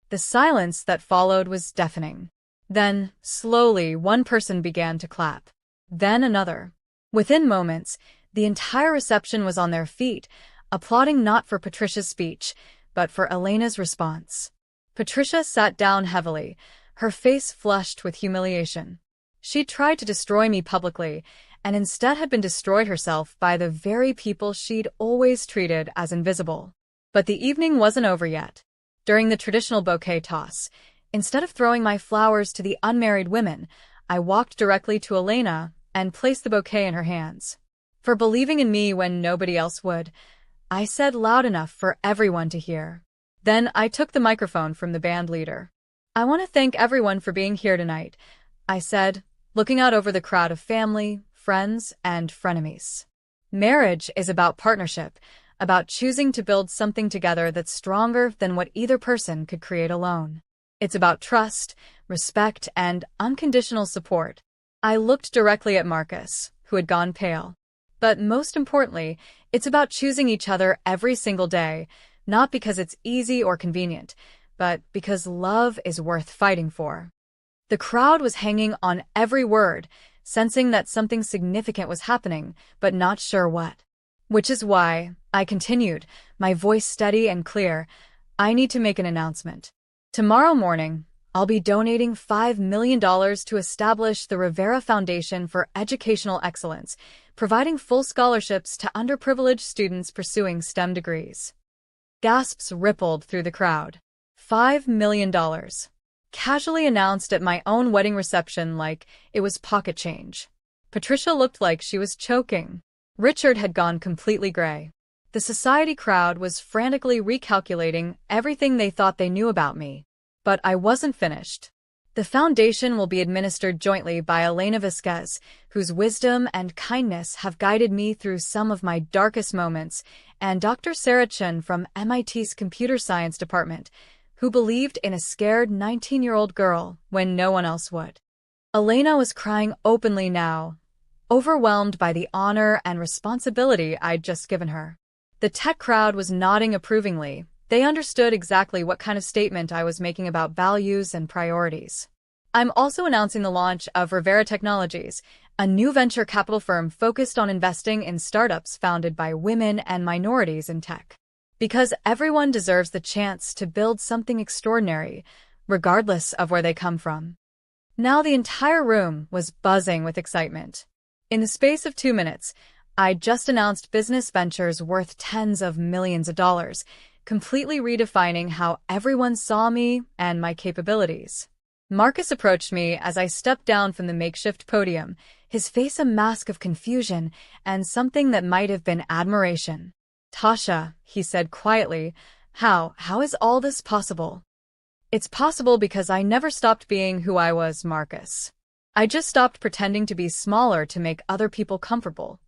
Speaker 1: The silence that followed was deafening. Then, slowly, one person began to clap. Then another. Within moments, the entire reception was on their feet, applauding not for Patricia's speech, but for Elena's response. Patricia sat down heavily, her face flushed with humiliation. She'd tried to destroy me publicly, and instead had been destroyed herself by the very people she'd always treated as invisible. But the evening wasn't over yet. During the traditional bouquet toss, instead of throwing my flowers to the unmarried women, I walked directly to Elena and placed the bouquet in her hands. For believing in me when nobody else would, I said loud enough for everyone to hear. Then I took the microphone from the band leader. "I want to thank everyone for being here tonight," I said, looking out over the crowd of family, friends, and frenemies. "Marriage is about partnership, about choosing to build something together that's stronger than what either person could create alone. It's about trust, respect, and unconditional support." I looked directly at Marcus, who had gone pale. "But most importantly, it's about choosing each other every single day, not because it's easy or convenient, but because love is worth fighting for." The crowd was hanging on every word, sensing that something significant was happening, but not sure what. "Which is why," I continued, my voice steady and clear, "I need to make an announcement. Tomorrow morning, I'll be donating $5 million to establish the Rivera Foundation for Educational Excellence, providing full scholarships to underprivileged students pursuing STEM degrees." Gasps rippled through the crowd. $5 million. Casually announced at my own wedding reception like it was pocket change. Patricia looked like she was choking. Richard had gone completely gray. The society crowd was frantically recalculating everything they thought they knew about me. But I wasn't finished. "The foundation will be administered jointly by Elena Vasquez, whose wisdom and kindness have guided me through some of my darkest moments, and Dr. Sarah Chen from MIT's Computer Science Department, who believed in a scared 19-year-old girl when no one else would." Elena was crying openly now, overwhelmed by the honor and responsibility I'd just given her. The tech crowd was nodding approvingly. They understood exactly what kind of statement I was making about values and priorities. "I'm also announcing the launch of Rivera Technologies, a new venture capital firm focused on investing in startups founded by women and minorities in tech. Because everyone deserves the chance to build something extraordinary, regardless of where they come from." Now the entire room was buzzing with excitement. In the space of 2 minutes, I'd just announced business ventures worth tens of millions of dollars, completely redefining how everyone saw me and my capabilities. Marcus approached me as I stepped down from the makeshift podium, his face a mask of confusion and something that might have been admiration. "Tasha," he said quietly, how is all this possible?" It's possible because I never stopped being who I was, Marcus. I just stopped pretending to be smaller to make other people comfortable.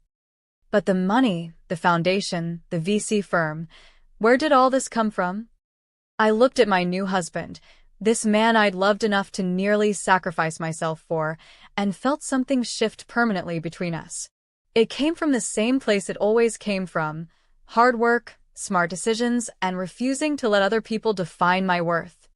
Speaker 1: But the money, the foundation, the VC firm, where did all this come from? I looked at my new husband, this man I'd loved enough to nearly sacrifice myself for, and felt something shift permanently between us. It came from the same place it always came from: hard work, smart decisions, and refusing to let other people define my worth.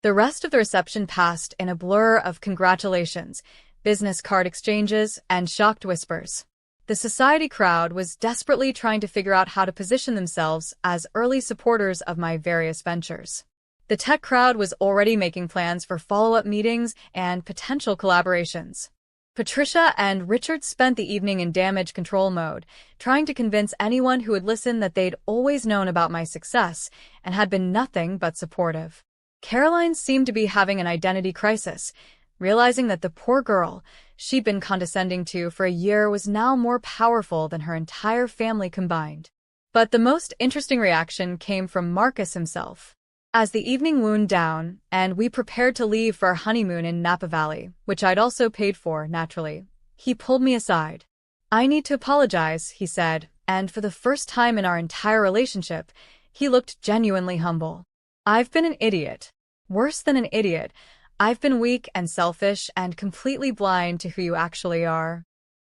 Speaker 1: The rest of the reception passed in a blur of congratulations, business card exchanges, and shocked whispers. The society crowd was desperately trying to figure out how to position themselves as early supporters of my various ventures. The tech crowd was already making plans for follow-up meetings and potential collaborations. Patricia and Richard spent the evening in damage control mode, trying to convince anyone who would listen that they'd always known about my success and had been nothing but supportive. Caroline seemed to be having an identity crisis, realizing that the poor girl she'd been condescending to for a year was now more powerful than her entire family combined. But the most interesting reaction came from Marcus himself. As the evening wound down, and we prepared to leave for our honeymoon in Napa Valley, which I'd also paid for, naturally, he pulled me aside. "I need to apologize," he said, and for the first time in our entire relationship, he looked genuinely humble. "I've been an idiot. Worse than an idiot. I've been weak and selfish and completely blind to who you actually are."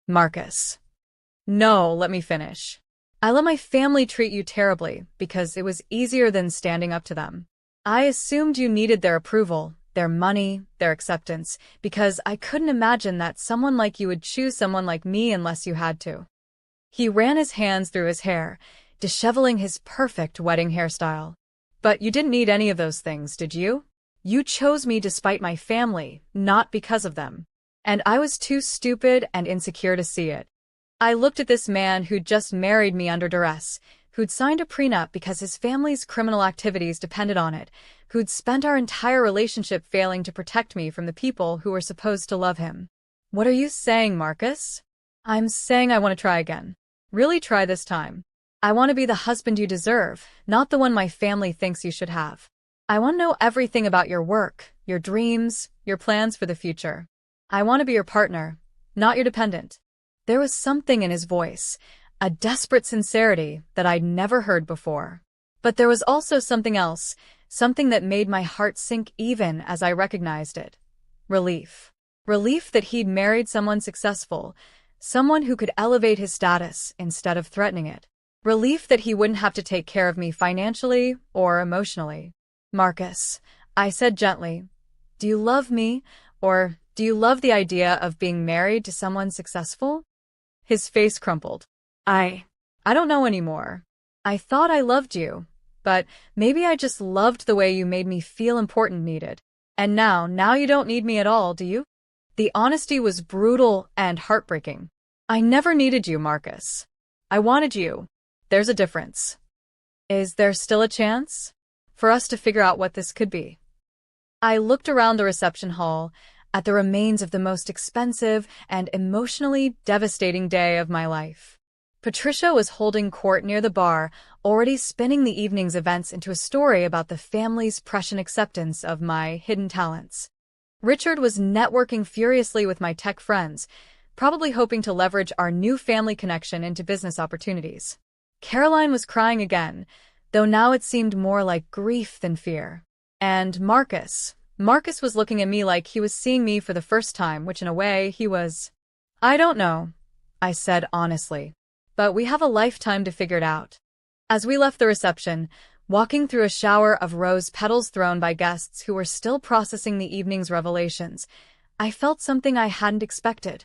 Speaker 1: Marcus. No, let me finish. "I let my family treat you terribly because it was easier than standing up to them. I assumed you needed their approval, their money, their acceptance, because I couldn't imagine that someone like you would choose someone like me unless you had to." He ran his hands through his hair, disheveling his perfect wedding hairstyle. "But you didn't need any of those things, did you? You chose me despite my family, not because of them. And I was too stupid and insecure to see it." I looked at this man who'd just married me under duress, who'd signed a prenup because his family's criminal activities depended on it, who'd spent our entire relationship failing to protect me from the people who were supposed to love him. "What are you saying, Marcus?" "I'm saying I want to try again. Really try this time. I want to be the husband you deserve, not the one my family thinks you should have. I want to know everything about your work, your dreams, your plans for the future. I want to be your partner, not your dependent." There was something in his voice, a desperate sincerity that I'd never heard before. But there was also something else, something that made my heart sink even as I recognized it. Relief. Relief that he'd married someone successful, someone who could elevate his status instead of threatening it. Relief that he wouldn't have to take care of me financially or emotionally. "Marcus," I said gently, "do you love me, or do you love the idea of being married to someone successful?" His face crumpled. I don't know anymore. I thought I loved you, but maybe I just loved the way you made me feel important, needed. And now you don't need me at all, do you?" The honesty was brutal and heartbreaking. "I never needed you, Marcus. I wanted you. There's a difference. Is there still a chance for us to figure out what this could be?" I looked around the reception hall, at the remains of the most expensive and emotionally devastating day of my life. Patricia was holding court near the bar, already spinning the evening's events into a story about the family's prescient acceptance of my hidden talents. Richard was networking furiously with my tech friends, probably hoping to leverage our new family connection into business opportunities. Caroline was crying again, though now it seemed more like grief than fear. And Marcus was looking at me like he was seeing me for the first time, which in a way he was. "I don't know," I said honestly, "but we have a lifetime to figure it out." As we left the reception, walking through a shower of rose petals thrown by guests who were still processing the evening's revelations, I felt something I hadn't expected.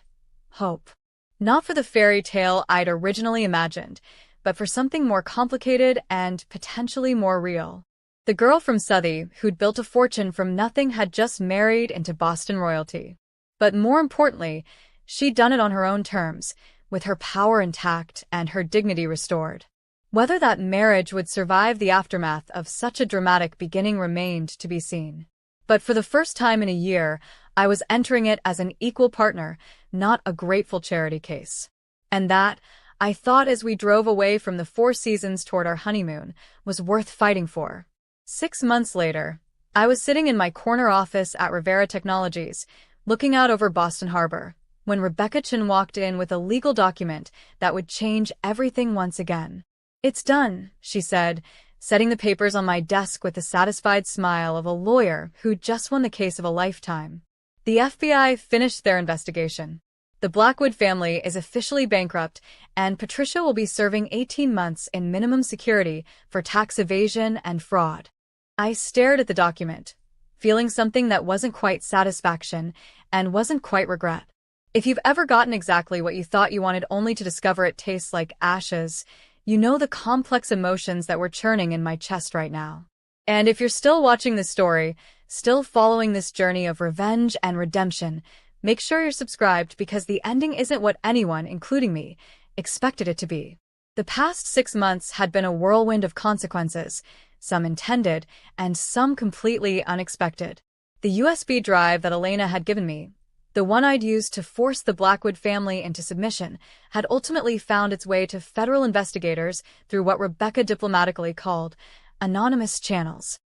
Speaker 1: Hope. Not for the fairy tale I'd originally imagined, but for something more complicated and potentially more real. The girl from Southie, who'd built a fortune from nothing, had just married into Boston royalty. But more importantly, she'd done it on her own terms, with her power intact and her dignity restored. Whether that marriage would survive the aftermath of such a dramatic beginning remained to be seen. But for the first time in a year, I was entering it as an equal partner, not a grateful charity case. And that, I thought as we drove away from the Four Seasons toward our honeymoon, was worth fighting for. 6 months later, I was sitting in my corner office at Rivera Technologies, looking out over Boston Harbor, when Rebecca Chin walked in with a legal document that would change everything once again. "It's done," she said, setting the papers on my desk with the satisfied smile of a lawyer who just won the case of a lifetime. The FBI finished their investigation. The Blackwood family is officially bankrupt, and Patricia will be serving 18 months in minimum security for tax evasion and fraud. I stared at the document, feeling something that wasn't quite satisfaction and wasn't quite regret. If you've ever gotten exactly what you thought you wanted only to discover it tastes like ashes, you know the complex emotions that were churning in my chest right now. And if you're still watching this story, still following this journey of revenge and redemption, make sure you're subscribed because the ending isn't what anyone, including me, expected it to be. The past 6 months had been a whirlwind of consequences, some intended and some completely unexpected. The USB drive that Elena had given me, the one I'd used to force the Blackwood family into submission, had ultimately found its way to federal investigators through what Rebecca diplomatically called anonymous channels.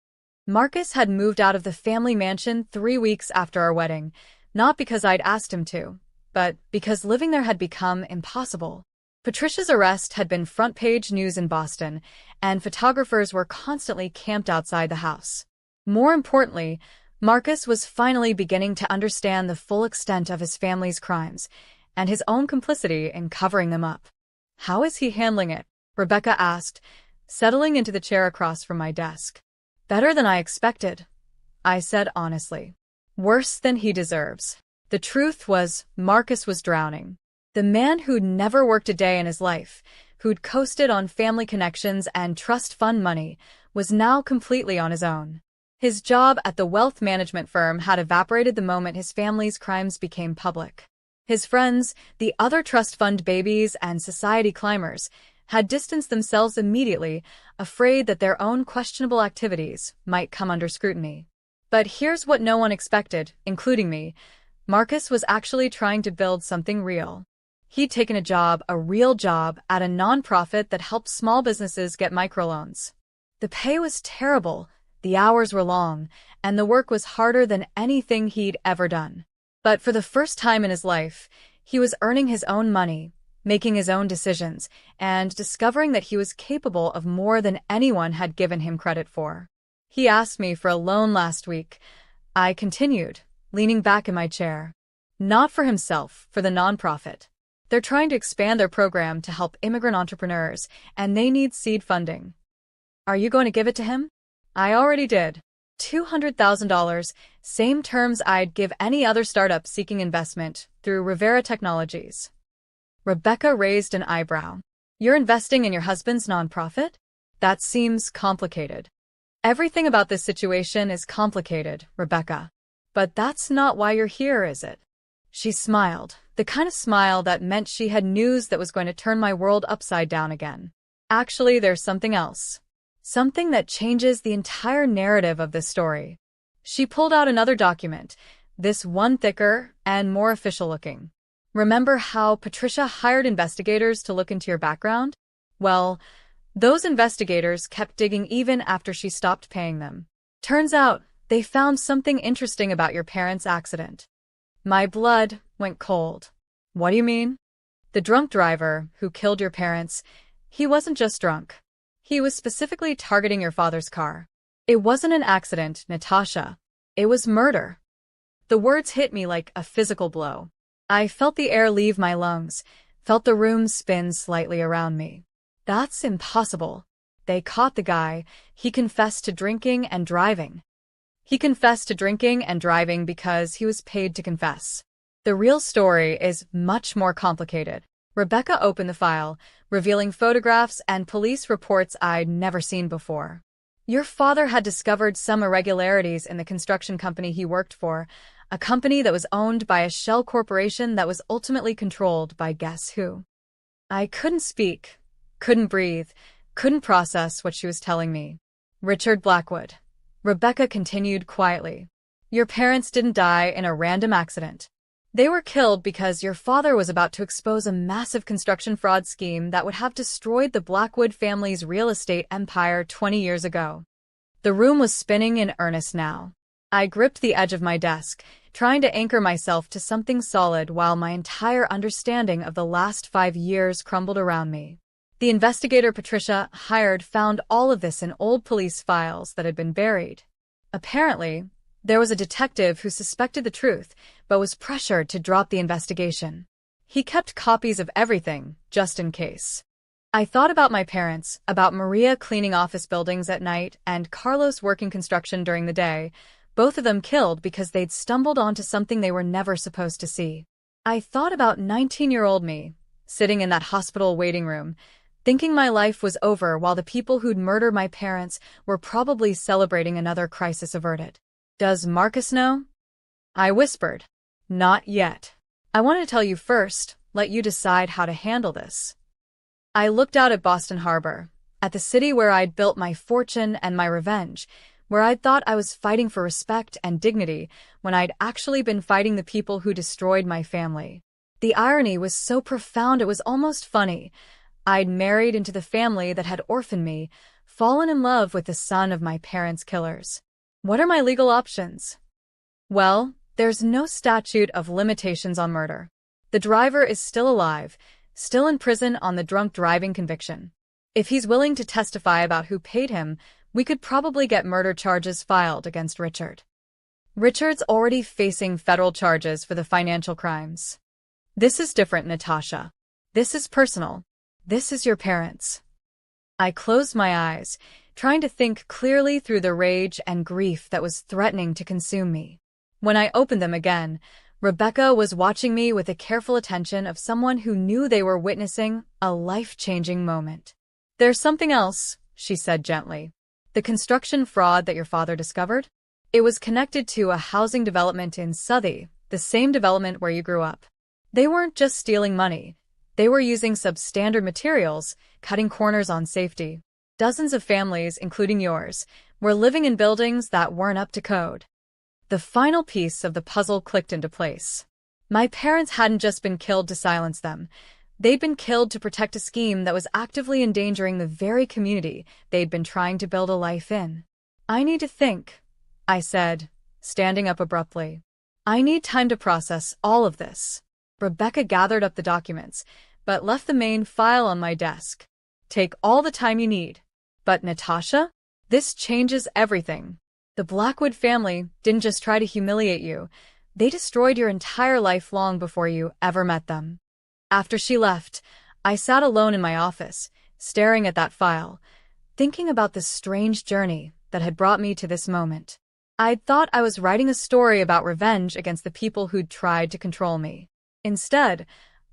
Speaker 1: Marcus had moved out of the family mansion 3 weeks after our wedding, not because I'd asked him to, but because living there had become impossible. Patricia's arrest had been front-page news in Boston, and photographers were constantly camped outside the house. More importantly, Marcus was finally beginning to understand the full extent of his family's crimes, and his own complicity in covering them up. "How is he handling it?" Rebecca asked, settling into the chair across from my desk. "Better than I expected," I said honestly. "Worse than he deserves." The truth was, Marcus was drowning. The man who'd never worked a day in his life, who'd coasted on family connections and trust fund money, was now completely on his own. His job at the wealth management firm had evaporated the moment his family's crimes became public. His friends, the other trust fund babies and society climbers, had distanced themselves immediately, afraid that their own questionable activities might come under scrutiny. But here's what no one expected, including me. Marcus was actually trying to build something real. He'd taken a real job, at a nonprofit that helped small businesses get microloans. The pay was terrible, the hours were long, and the work was harder than anything he'd ever done. But for the first time in his life, he was earning his own money, making his own decisions, and discovering that he was capable of more than anyone had given him credit for. "He asked me for a loan last week," I continued, leaning back in my chair. "Not for himself, for the nonprofit. They're trying to expand their program to help immigrant entrepreneurs, and they need seed funding." "Are you going to give it to him?" "I already did. $200,000, same terms I'd give any other startup seeking investment, through Rivera Technologies." Rebecca raised an eyebrow. "You're investing in your husband's nonprofit? That seems complicated." "Everything about this situation is complicated, Rebecca. But that's not why you're here, is it?" She smiled, the kind of smile that meant she had news that was going to turn my world upside down again. "Actually, there's something else. Something that changes the entire narrative of this story." She pulled out another document, this one thicker and more official looking. "Remember how Patricia hired investigators to look into your background? Well, those investigators kept digging even after she stopped paying them. Turns out, they found something interesting about your parents' accident." My blood went cold. "What do you mean?" "The drunk driver who killed your parents, he wasn't just drunk. He was specifically targeting your father's car. It wasn't an accident, Natasha. It was murder." The words hit me like a physical blow. I felt the air leave my lungs, felt the room spin slightly around me. "That's impossible. They caught the guy. He confessed to drinking and driving." "He confessed to drinking and driving because he was paid to confess. The real story is much more complicated." Rebecca opened the file, revealing photographs and police reports I'd never seen before. "Your father had discovered some irregularities in the construction company he worked for, a company that was owned by a shell corporation that was ultimately controlled by guess who?" I couldn't speak, couldn't breathe, couldn't process what she was telling me. "Richard Blackwood," Rebecca continued quietly. "Your parents didn't die in a random accident. They were killed because your father was about to expose a massive construction fraud scheme that would have destroyed the Blackwood family's real estate empire 20 years ago. The room was spinning in earnest now. I gripped the edge of my desk, trying to anchor myself to something solid while my entire understanding of the last 5 years crumbled around me. The investigator Patricia hired found all of this in old police files that had been buried. Apparently, there was a detective who suspected the truth, but was pressured to drop the investigation. He kept copies of everything, just in case. I thought about my parents, about Maria cleaning office buildings at night and Carlos working construction during the day, both of them killed because they'd stumbled onto something they were never supposed to see. I thought about 19-year-old me, sitting in that hospital waiting room, thinking my life was over while the people who'd murdered my parents were probably celebrating another crisis averted. Does Marcus know? I whispered. Not yet. I want to tell you first, let you decide how to handle this. I looked out at Boston Harbor, at the city where I'd built my fortune and my revenge, where I'd thought I was fighting for respect and dignity when I'd actually been fighting the people who destroyed my family. The irony was so profound it was almost funny. I'd married into the family that had orphaned me, fallen in love with the son of my parents' killers. What are my legal options? Well, there's no statute of limitations on murder. The driver is still alive, still in prison on the drunk driving conviction. If he's willing to testify about who paid him, we could probably get murder charges filed against Richard. Richard's already facing federal charges for the financial crimes. This is different, Natasha. This is personal. This is your parents. I closed my eyes, trying to think clearly through the rage and grief that was threatening to consume me. When I opened them again, Rebecca was watching me with the careful attention of someone who knew they were witnessing a life-changing moment. There's something else, she said gently. The construction fraud that your father discovered? It was connected to a housing development in Southie, the same development where you grew up. They weren't just stealing money. They were using substandard materials, cutting corners on safety. Dozens of families, including yours, were living in buildings that weren't up to code. The final piece of the puzzle clicked into place. My parents hadn't just been killed to silence them. They'd been killed to protect a scheme that was actively endangering the very community they'd been trying to build a life in. I need to think, I said, standing up abruptly. I need time to process all of this. Rebecca gathered up the documents, but left the main file on my desk. Take all the time you need. But Natasha? This changes everything. The Blackwood family didn't just try to humiliate you. They destroyed your entire life long before you ever met them. After she left, I sat alone in my office, staring at that file, thinking about the strange journey that had brought me to this moment. I'd thought I was writing a story about revenge against the people who'd tried to control me. Instead,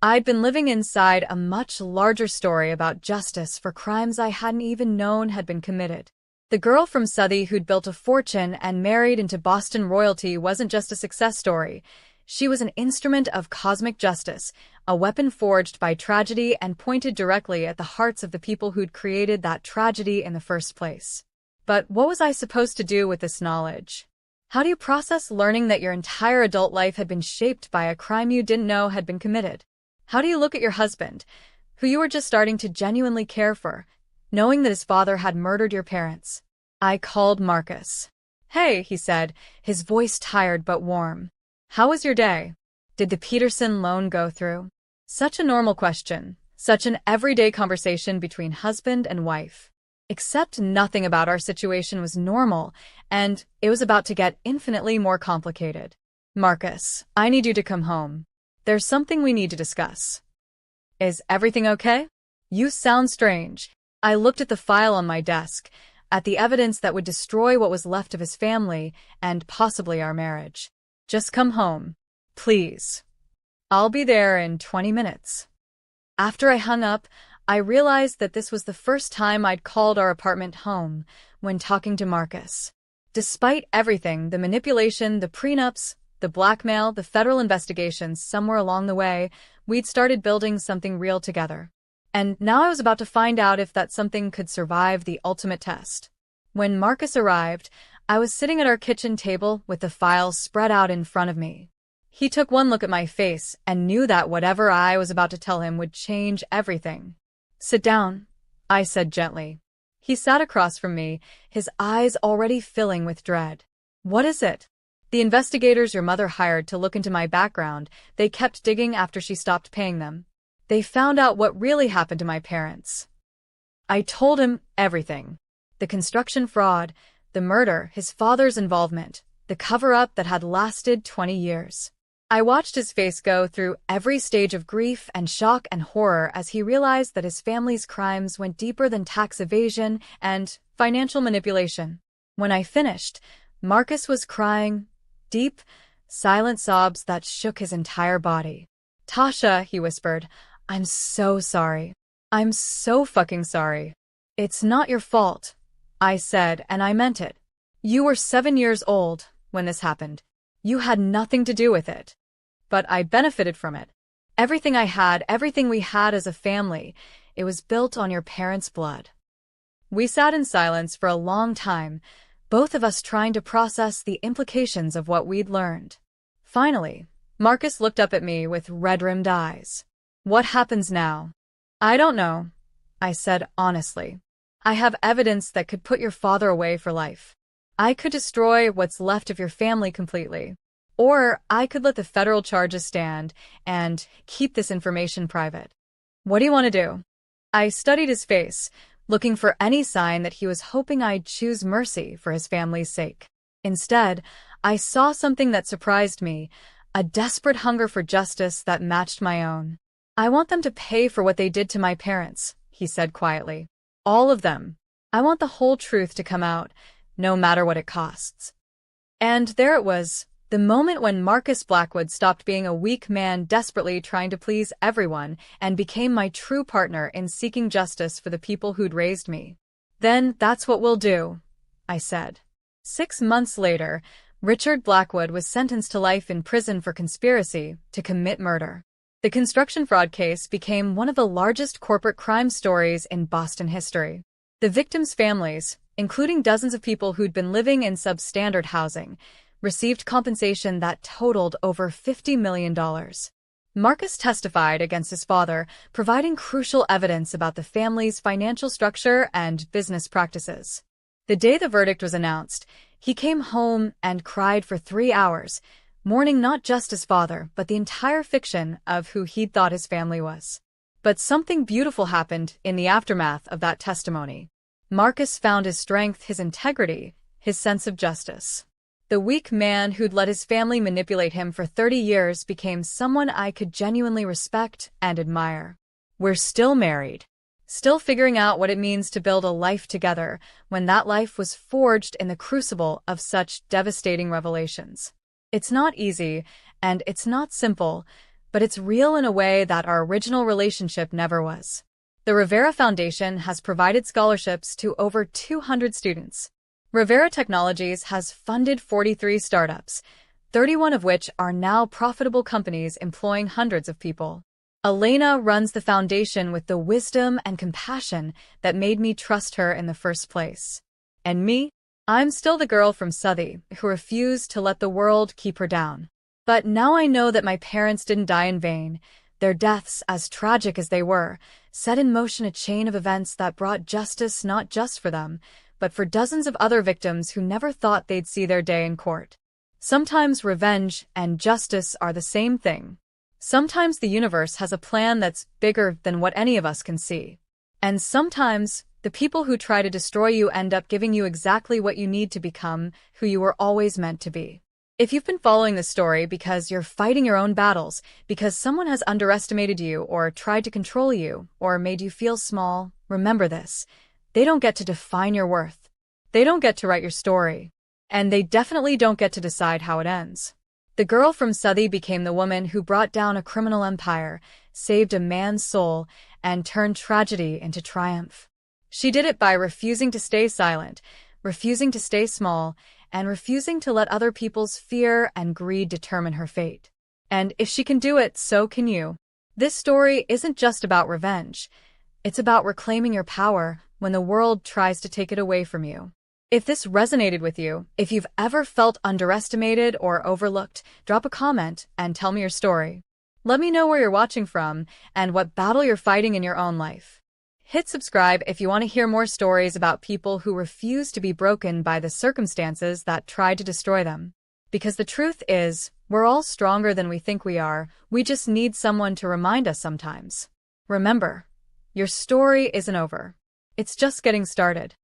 Speaker 1: I'd been living inside a much larger story about justice for crimes I hadn't even known had been committed. The girl from Southie who'd built a fortune and married into Boston royalty wasn't just a success story. She was an instrument of cosmic justice, a weapon forged by tragedy and pointed directly at the hearts of the people who'd created that tragedy in the first place. But what was I supposed to do with this knowledge? How do you process learning that your entire adult life had been shaped by a crime you didn't know had been committed? How do you look at your husband, who you were just starting to genuinely care for, knowing that his father had murdered your parents? I called Marcus. Hey, he said, his voice tired but warm. How was your day? Did the Peterson loan go through? Such a normal question, such an everyday conversation between husband and wife. Except nothing about our situation was normal, and it was about to get infinitely more complicated. Marcus, I need you to come home. There's something we need to discuss. Is everything okay? You sound strange. I looked at the file on my desk, at the evidence that would destroy what was left of his family and possibly our marriage. Just come home, please. I'll be there in 20 minutes. After I hung up, I realized that this was the first time I'd called our apartment home when talking to Marcus. Despite everything, the manipulation, the prenups, the blackmail, the federal investigations, somewhere along the way, we'd started building something real together. And now I was about to find out if that something could survive the ultimate test. When Marcus arrived, I was sitting at our kitchen table with the files spread out in front of me. He took one look at my face and knew that whatever I was about to tell him would change everything. Sit down, I said gently. He sat across from me, his eyes already filling with dread. What is it? The investigators your mother hired to look into my background, they kept digging after she stopped paying them. They found out what really happened to my parents. I told him everything. The construction fraud, the murder, his father's involvement, the cover-up that had lasted 20 years. I watched his face go through every stage of grief and shock and horror as he realized that his family's crimes went deeper than tax evasion and financial manipulation. When I finished, Marcus was crying, deep, silent sobs that shook his entire body. Tasha, he whispered, I'm so sorry. I'm so fucking sorry. It's not your fault, I said, and I meant it. You were 7 years old when this happened. You had nothing to do with it. But I benefited from it. Everything I had, everything we had as a family, it was built on your parents' blood. We sat in silence for a long time, both of us trying to process the implications of what we'd learned. Finally, Marcus looked up at me with red-rimmed eyes. What happens now? I don't know, I said honestly. I have evidence that could put your father away for life. I could destroy what's left of your family completely. Or I could let the federal charges stand and keep this information private. What do you want to do? I studied his face, looking for any sign that he was hoping I'd choose mercy for his family's sake. Instead, I saw something that surprised me, a desperate hunger for justice that matched my own. I want them to pay for what they did to my parents, he said quietly. All of them. I want the whole truth to come out, no matter what it costs. And there it was. The moment when Marcus Blackwood stopped being a weak man desperately trying to please everyone and became my true partner in seeking justice for the people who'd raised me. Then that's what we'll do, I said. 6 months later, Richard Blackwood was sentenced to life in prison for conspiracy to commit murder. The construction fraud case became one of the largest corporate crime stories in Boston history. The victims' families, including dozens of people who'd been living in substandard housing, received compensation that totaled over $50 million. Marcus testified against his father, providing crucial evidence about the family's financial structure and business practices. The day the verdict was announced, he came home and cried for 3 hours, mourning not just his father, but the entire fiction of who he'd thought his family was. But something beautiful happened in the aftermath of that testimony. Marcus found his strength, his integrity, his sense of justice. The weak man who'd let his family manipulate him for 30 years became someone I could genuinely respect and admire. We're still married, still figuring out what it means to build a life together when that life was forged in the crucible of such devastating revelations. It's not easy, and it's not simple, but it's real in a way that our original relationship never was. The Rivera Foundation has provided scholarships to over 200 students. Rivera Technologies has funded 43 startups, 31 of which are now profitable companies employing hundreds of people. Elena runs the foundation with the wisdom and compassion that made me trust her in the first place. And me? I'm still the girl from Southie who refused to let the world keep her down. But now I know that my parents didn't die in vain. Their deaths, as tragic as they were, set in motion a chain of events that brought justice not just for them, but for dozens of other victims who never thought they'd see their day in court. Sometimes revenge and justice are the same thing. Sometimes the universe has a plan that's bigger than what any of us can see. And sometimes the people who try to destroy you end up giving you exactly what you need to become who you were always meant to be. If you've been following this story because you're fighting your own battles, because someone has underestimated you or tried to control you or made you feel small, remember this. They don't get to define your worth. They don't get to write your story. And they definitely don't get to decide how it ends. The girl from Southie became the woman who brought down a criminal empire, saved a man's soul, and turned tragedy into triumph. She did it by refusing to stay silent, refusing to stay small, and refusing to let other people's fear and greed determine her fate. And if she can do it, so can you. This story isn't just about revenge. It's about reclaiming your power when the world tries to take it away from you. If this resonated with you, if you've ever felt underestimated or overlooked, drop a comment and tell me your story. Let me know where you're watching from and what battle you're fighting in your own life. Hit subscribe if you want to hear more stories about people who refuse to be broken by the circumstances that tried to destroy them. Because the truth is, we're all stronger than we think we are. We just need someone to remind us sometimes. Remember, your story isn't over. It's just getting started.